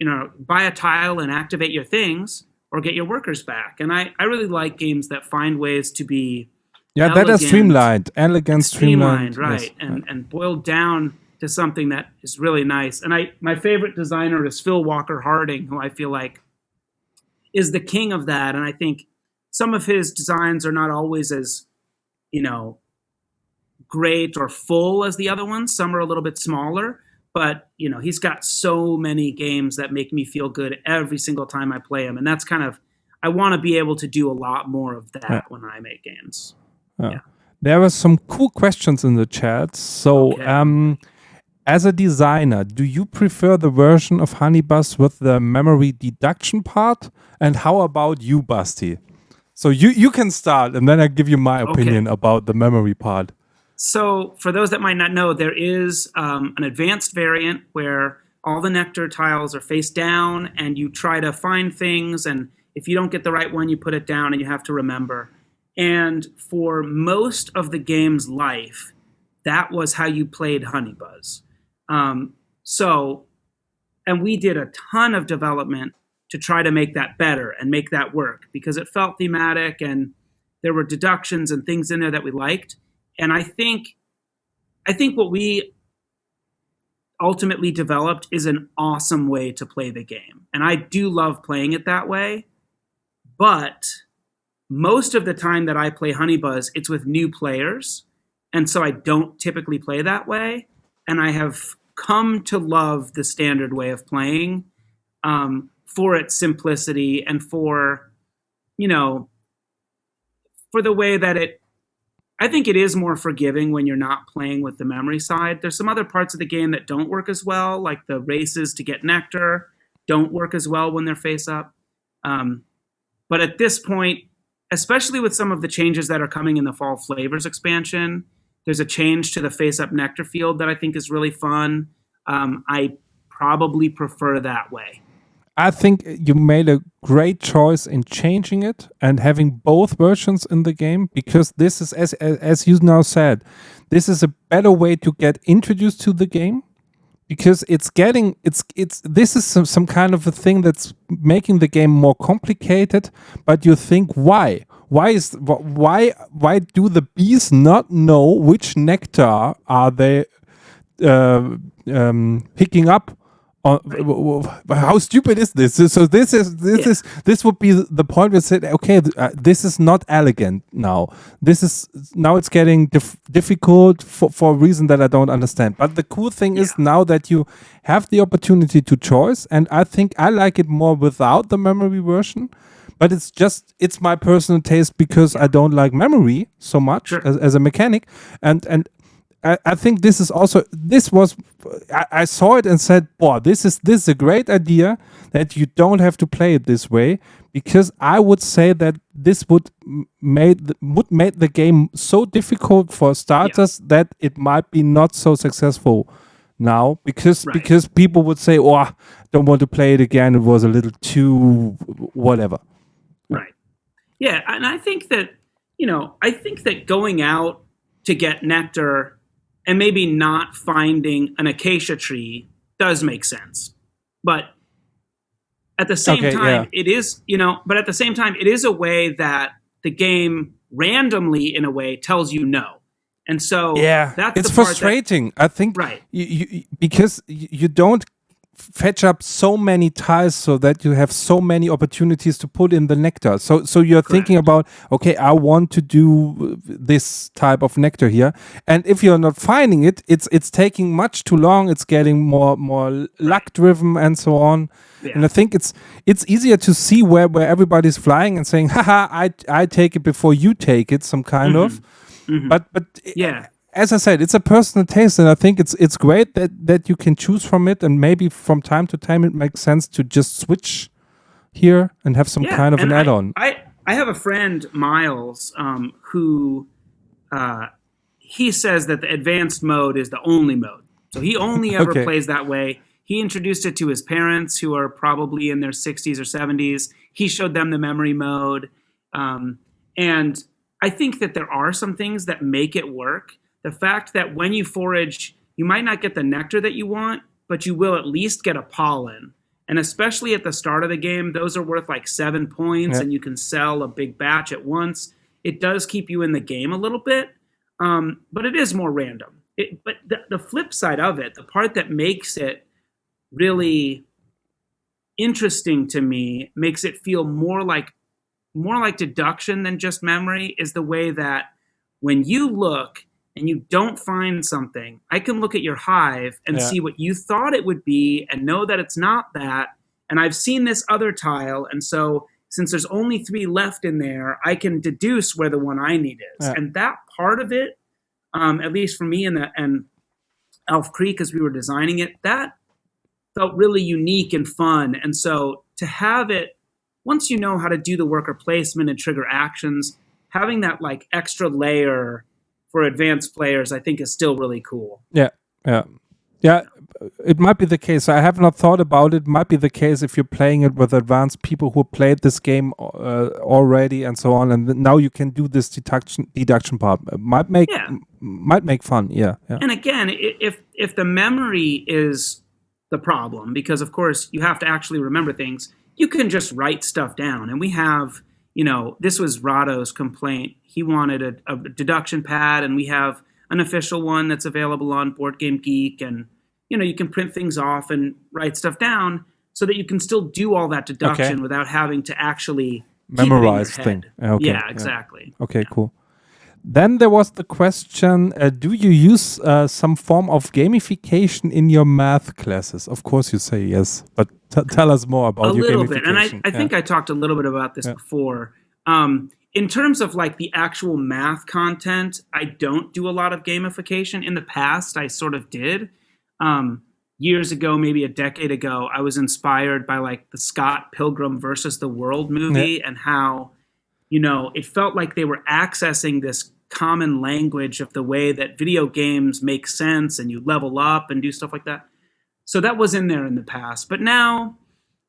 you know, buy a tile and activate your things, or get your workers back. And I really like games that find ways to be that is streamlined, elegant, streamlined, right? Yes. And boiled down to something that is really nice. And my favorite designer is Phil Walker Harding, who I feel like is the king of that. And I think some of his designs are not always as, you know, great or full as the other ones. Some are a little bit smaller. But, you know, he's got so many games that make me feel good every single time I play him. And that's kind of, I want to be able to do a lot more of that when I make games. There were some cool questions in the chat. So, as a designer, do you prefer the version of 𝗏𝗏𝗶 with the memory deduction part? And how about you, Basti? So you can start, and then I give you my opinion about the memory part. So for those that might not know, there is an advanced variant where all the nectar tiles are face down and you try to find things. And if you don't get the right one, you put it down and you have to remember. And for most of the game's life, that was how you played 𝗏𝗏𝗶. And we did a ton of development to try to make that better and make that work because it felt thematic and there were deductions and things in there that we liked. And I think what we ultimately developed is an awesome way to play the game. And I do love playing it that way. But most of the time that I play 𝗠𝗲𝗶, it's with new players. And so I don't typically play that way. And I have come to love the standard way of playing for its simplicity and for, for the way that I think it is more forgiving when you're not playing with the memory side. There's some other parts of the game that don't work as well, like the races to get nectar don't work as well when they're face up. But at this point, especially with some of the changes that are coming in the Fall Flavors expansion, there's a change to the face-up nectar field that I think is really fun. I probably prefer that way. I think you made a great choice in changing it and having both versions in the game, because this is, as you now said, this is a better way to get introduced to the game, because this is some kind of a thing that's making the game more complicated. But you think, why do the bees not know which nectar are they picking up? How stupid is this? So this would be the point where said, okay, this is not elegant now. Now it's getting difficult for a reason that I don't understand. But the cool thing is now that you have the opportunity to choose, and I think I like it more without the memory version. But it's my personal taste, because I don't like memory so much as a mechanic, and I think this is also, I saw it and said, boy, this is a great idea that you don't have to play it this way, because I would say that this would make the game so difficult for starters that it might be not so successful now, because people would say, oh, I don't want to play it again, it was a little too whatever. Right. Yeah, and I think that, going out to get nectar and maybe not finding an acacia tree does make sense. But at the same time, it is, but at the same time, it is a way that the game randomly, in a way, tells you no. And so that's frustrating. I think because you don't fetch up so many tiles so that you have so many opportunities to put in the nectar. So you're thinking about, okay, I want to do this type of nectar here, and if you're not finding it, it's taking much too long. It's getting more luck driven and so on. Yeah. And I think it's easier to see where everybody's flying and saying, haha, I take it before you take it, some kind of. Mm-hmm. But as I said, it's a personal taste, and I think it's great that you can choose from it, and maybe from time to time it makes sense to just switch here and have some kind of an add-on. I have a friend, Miles, who he says that the advanced mode is the only mode. So he only ever plays that way. He introduced it to his parents, who are probably in their 60s or 70s. He showed them the memory mode. And I think that there are some things that make it work. The fact that when you forage, you might not get the nectar that you want, but you will at least get a pollen. And especially at the start of the game, those are worth like 7 points, and you can sell a big batch at once. It does keep you in the game a little bit, but it is more random. But the flip side of it, the part that makes it really interesting to me, makes it feel more like deduction than just memory, is the way that when you look and you don't find something, I can look at your hive and see what you thought it would be and know that it's not that. And I've seen this other tile. And so since there's only 3 left in there, I can deduce where the one I need is. Yeah. And that part of it, at least for me and Elf Creek, as we were designing it, that felt really unique and fun. And so to have it, once you know how to do the worker placement and trigger actions, having that like extra layer for advanced players, I think is still really cool. Yeah. It might be the case. I have not thought about it. Might be the case if you're playing it with advanced people who played this game already and so on, and now you can do this deduction part. Might make fun. Yeah. And again, if the memory is the problem, because of course you have to actually remember things, you can just write stuff down. And we have, this was Rado's complaint. He wanted a deduction pad, and we have an official one that's available on Board Game Geek, and you can print things off and write stuff down so that you can still do all that deduction without having to actually memorized thing. Okay. Yeah, exactly. Okay, cool. Then there was the question, do you use some form of gamification in your math classes? Of course you say yes, but tell us more about your gamification. A little bit, and I think I talked a little bit about this before. In terms of like the actual math content, I don't do a lot of gamification. In the past, I sort of did. Years ago, maybe a decade ago, I was inspired by like the Scott Pilgrim versus the World movie and how, it felt like they were accessing this common language of the way that video games make sense and you level up and do stuff like that. So that was in there in the past. But now,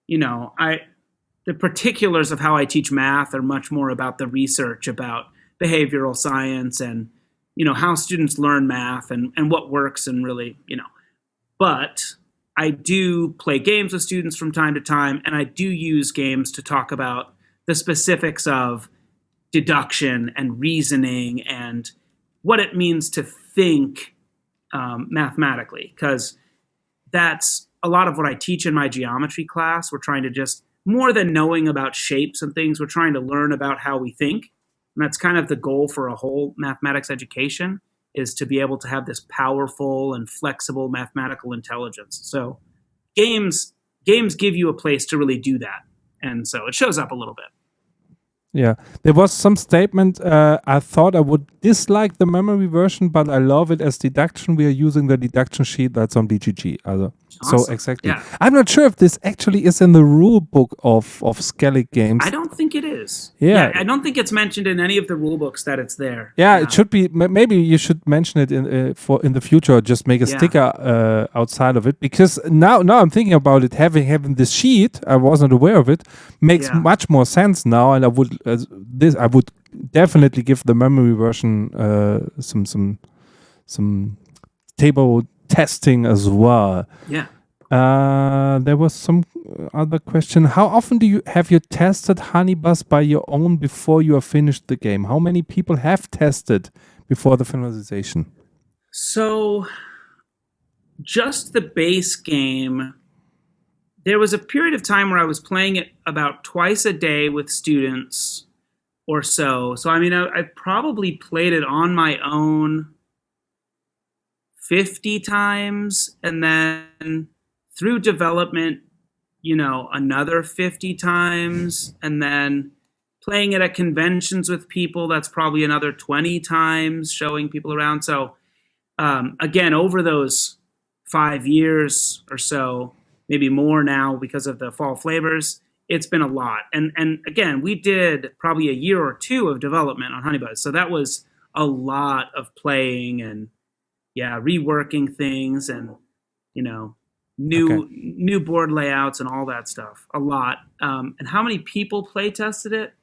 the particulars of how I teach math are much more about the research about behavioral science and, how students learn math and what works and really, But I do play games with students from time to time, and I do use games to talk about the specifics of deduction and reasoning and what it means to think mathematically, because that's a lot of what I teach in my geometry class. We're trying to just, more than knowing about shapes and things, we're trying to learn about how we think. And that's kind of the goal for a whole mathematics education, is to be able to have this powerful and flexible mathematical intelligence. So games give you a place to really do that. And so it shows up a little bit. Yeah, there was some statement, I thought I would dislike the memory version, but I love it as deduction. We are using the deduction sheet that's on BGG. Awesome. So exactly. Yeah. I'm not sure if this actually is in the rule book of Skellig games. I don't think it is. Yeah. I don't think it's mentioned in any of the rule books that it's there. Yeah, it should be. Maybe you should mention it in the future, or just make a sticker outside of it. Because now I'm thinking about it, having this sheet, I wasn't aware of it, makes much more sense now, and I would definitely give the memory version some table testing as well. Yeah. There was some other question. How often have you tested 𝗍𝗲𝗶 by your own before you have finished the game? How many people have tested before the finalization? So, just the base game. There was a period of time where I was playing it about twice a day with students or so. So, I mean, I probably played it on my own 50 times, and then through development, another 50 times, and then playing it at conventions with people, that's probably another 20 times, showing people around. So, again, over those 5 years or so, maybe more now because of the fall flavors, it's been a lot. And again, we did probably a year or two of development on 𝗍𝗲𝗶. So that was a lot of playing and reworking things and, new board layouts and all that stuff. A lot. And how many people play tested it?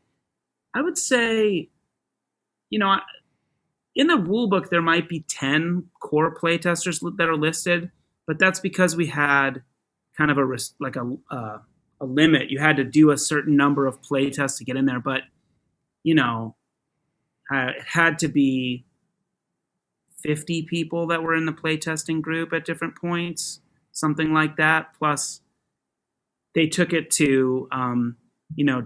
I would say, in the rule book, there might be 10 core play testers that are listed, but that's because we had kind of a limit. You had to do a certain number of play tests to get in there, but it had to be 50 people that were in the play testing group at different points, something like that. Plus, they took it to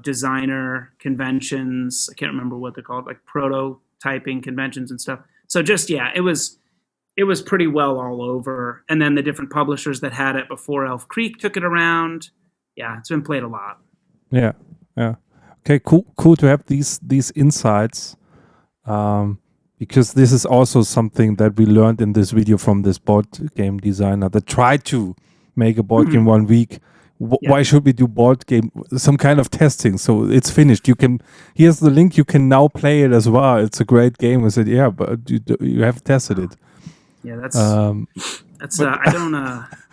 designer conventions. I can't remember what they're called, like prototyping conventions and stuff. So just it was pretty well all over. And then the different publishers that had it before Elf Creek took it around. Yeah, it's been played a lot. Yeah. Okay, cool to have these insights, because this is also something that we learned in this video from this board game designer that tried to make a board game 1 week. Why should we do board game, some kind of testing? So it's finished. Here's the link. You can now play it as well. It's a great game. I said, yeah, but you have tested it. Yeah, that's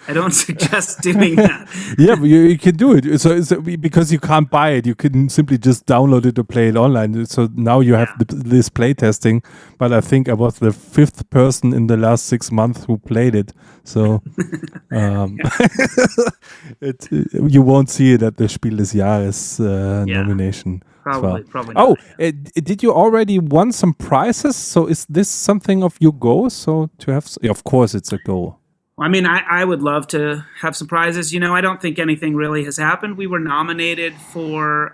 I don't suggest doing that. Yeah, but you can do it. So because you can't buy it, you can simply just download it or play it online. So now you have this play testing. But I think I was the 5th person in the last 6 months who played it. So you won't see it at the Spiel des Jahres nomination. Probably not. Did you already won some prizes? So is this something of your goal? So to have, of course, it's a goal. I mean, I would love to have some prizes. I don't think anything really has happened. We were nominated for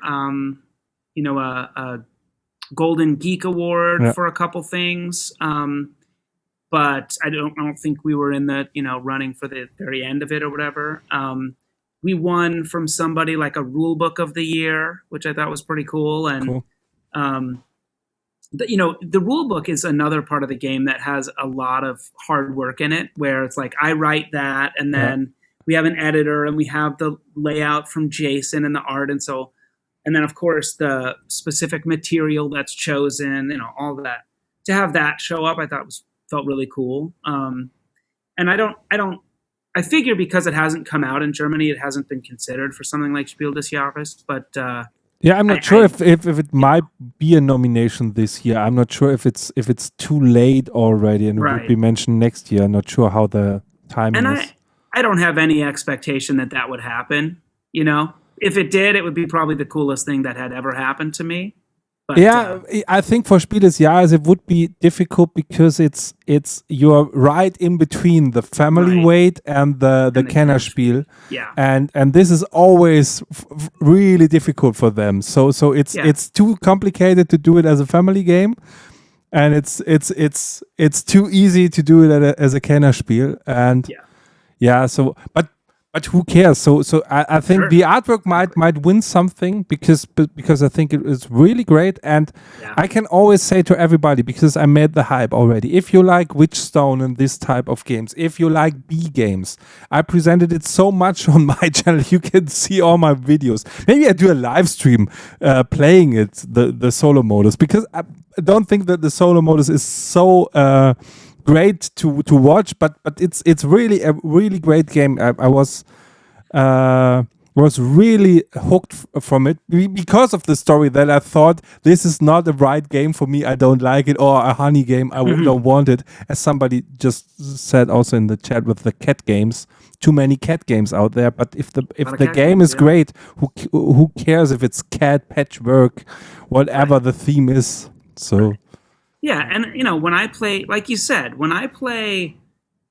a Golden Geek Award for a couple things. But I don't think we were in the running for the very end of it or whatever. We won from somebody like a rule book of the year, which I thought was pretty cool. And the rule book is another part of the game that has a lot of hard work in it, where it's like I write that, and then we have an editor, and we have the layout from Jason and the art, and then of course the specific material that's chosen, all of that. To have that show up, I thought felt really cool. And I figure because it hasn't come out in Germany, it hasn't been considered for something like Spiel des Jahres, but. I'm not sure if it might be a nomination this year. I'm not sure if it's too late already and it would be mentioned next year. I'm not sure how the timing is. I don't have any expectation that would happen. If it did, it would be probably the coolest thing that had ever happened to me. But, I think for Spiel des Jahres it would be difficult because it's you're right in between the family weight and the Kennerspiel. And this is always really difficult for them. So it's too complicated to do it as a family game, and it's too easy to do it as a Kennerspiel. And but who cares? So I think the artwork might win something because I think it is really great, and I can always say to everybody, because I made the hype already, if you like Witchstone and this type of games, if you like B games, I presented it so much on my channel. You can see all my videos. Maybe I do a live stream playing it, the solo modus, because I don't think that the solo modus is so great to watch, but it's really a really great game. I was really hooked from it because of the story, that I thought this is not the right game for me. I don't like it, or a honey game. I don't want it. As somebody just said also in the chat with the cat games, too many cat games out there. But if the game is great, who cares if it's cat, patchwork, whatever the theme is? So. Yeah, and when I play, like you said, when I play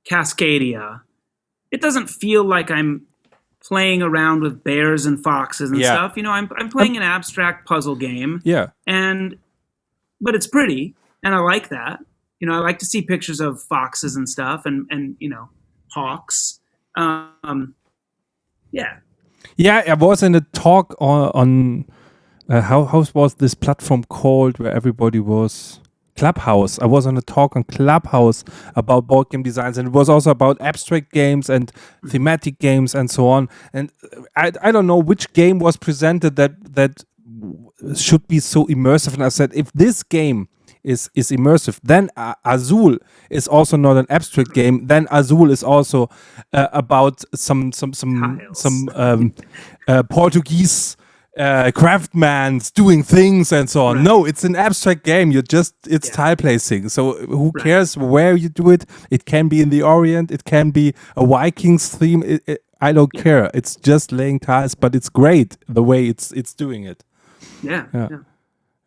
Cascadia, it doesn't feel like I'm playing around with bears and foxes and stuff. I'm playing an abstract puzzle game. Yeah. But it's pretty, and I like that. I like to see pictures of foxes and stuff, and hawks. Yeah, I was in a talk on how was this platform called where everybody was. Clubhouse. I was on a talk on Clubhouse about board game designs, and it was also about abstract games and thematic games and so on. And I don't know which game was presented that should be so immersive. And I said, if this game is immersive, then Azul is also not an abstract game. Then Azul is also about some Portuguese craftsmen doing things and so on. No, it's an abstract game. It's tile placing. So who cares where you do it? It can be in the Orient. It can be a Vikings theme. I don't care. It's just laying tiles, but it's great the way it's doing it. Yeah.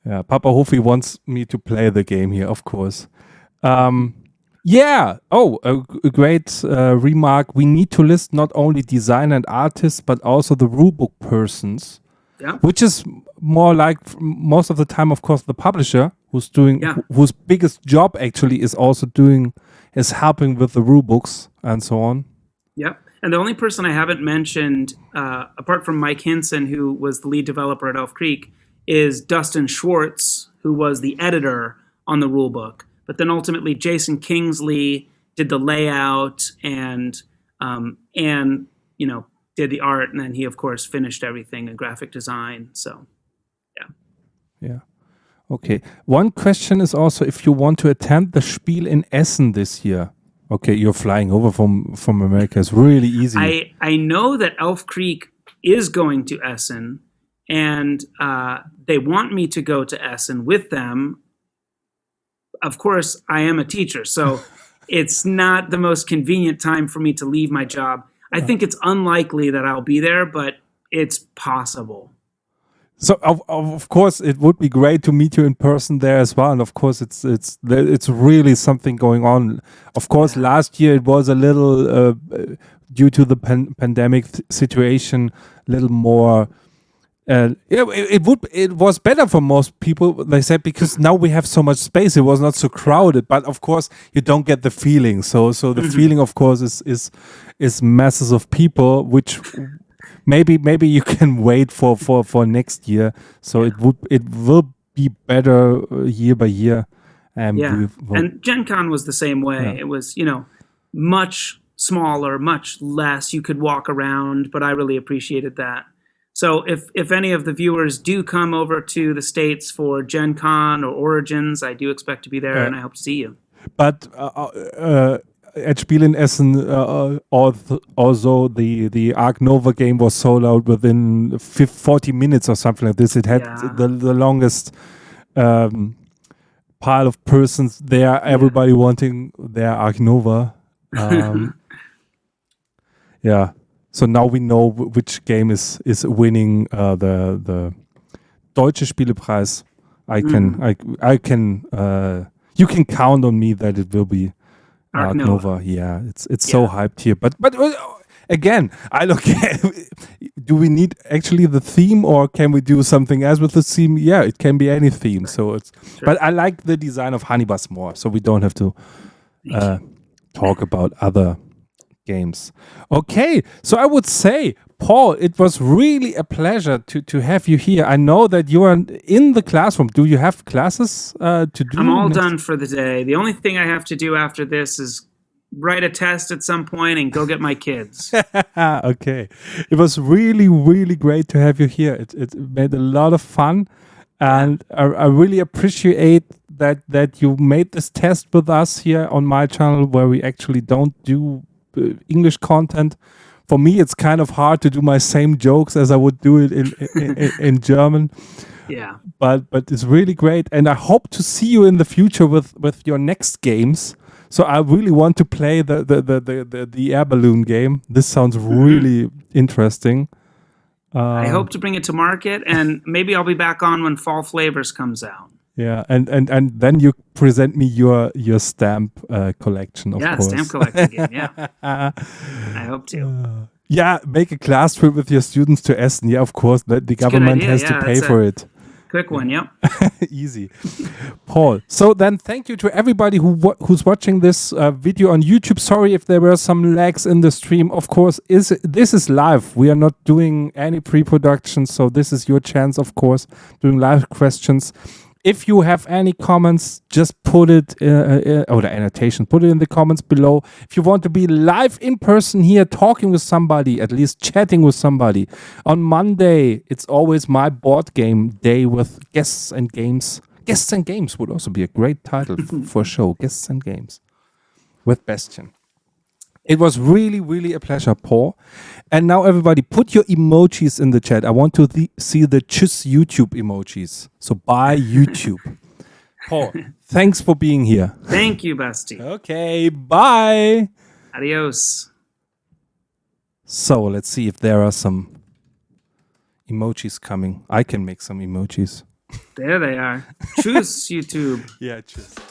Papa Hofi wants me to play the game here, of course. Yeah. Oh, a great remark. We need to list not only designer and artists, but also the rulebook persons. Yeah. Which is more like most of the time, of course, the publisher who's doing, whose biggest job actually is helping with the rule books and so on. Yep. And the only person I haven't mentioned, apart from Mike Hinson, who was the lead developer at Elf Creek, is Dustin Schwartz, who was the editor on the rule book. But then ultimately, Jason Kingsley did the layout and did the art, and then he, of course, finished everything in graphic design. So, yeah. Okay. One question is also if you want to attend the Spiel in Essen this year. Okay, you're flying over from America. It's really easy. I know that Elf Creek is going to Essen, and they want me to go to Essen with them. Of course, I am a teacher, so it's not the most convenient time for me to leave my job. I think it's unlikely that I'll be there, but it's possible. So of course it would be great to meet you in person there as well, and of course it's really something going on. Of course, last year it was a little due to the pandemic situation, a little more And it was better for most people, they said, because now we have so much space. It was not so crowded, but of course you don't get the feeling. So the feeling, of course, is masses of people, which maybe you can wait for next year. So it will be better year by year. And and Gen Con was the same way. Yeah. It was, much smaller, much less. You could walk around, but I really appreciated that. So if any of the viewers do come over to the States for Gen Con or Origins, I do expect to be there, and I hope to see you. But at Spiel in Essen, also the Ark Nova game was sold out within 40 minutes or something like this. It had the longest pile of persons there, everybody wanting their Ark Nova. So now we know which game is winning the Deutsche Spielepreis. I can you can count on me that it will be Ark Nova. Yeah, it's so hyped here. But again, I look at, do we need actually the theme, or can we do something else with the theme? Yeah, it can be any theme. So it's but I like the design of 𝗏𝗏𝗶 more, so we don't have to talk about other games. Okay, so I would say, Paul, it was really a pleasure to have you here. I know that you are in the classroom. Do you have classes to do? I'm all done for the day. The only thing I have to do after this is write a test at some point and go get my kids. Okay, it was really, really great to have you here. It made a lot of fun, and I really appreciate that you made this test with us here on my channel, where we actually don't do English content. For me, it's kind of hard to do my same jokes as I would do it in German. Yeah. But it's really great, and I hope to see you in the future with your next games. So I really want to play the air balloon game. This sounds really interesting. I hope to bring it to market, and maybe I'll be back on when Fall Flavors comes out. Yeah, and then you present me your stamp collection, of course. Yeah, stamp collecting game, yeah. I hope to. Make a class trip with your students to Essen. Yeah, of course, the government has to pay for it. Quick one, yep. Easy. Paul, so then thank you to everybody who's watching this video on YouTube. Sorry if there were some lags in the stream. Of course, this is live. We are not doing any pre-production, so this is your chance, of course, doing live questions. If you have any comments, just put it, or the annotation, put it in the comments below. If you want to be live in person here, talking with somebody, at least chatting with somebody. On Monday, it's always my board game day with guests and games. Guests and Games would also be a great title for a show. Guests and Games with Bastian. It was really, really a pleasure, Paul. And now everybody, put your emojis in the chat. I want to see the Tschüss YouTube emojis. So bye YouTube. Paul, thanks for being here. Thank you, Basti. Okay, bye. Adios. So let's see if there are some emojis coming. I can make some emojis. There they are. Tschüss, YouTube. Yeah, tschüss.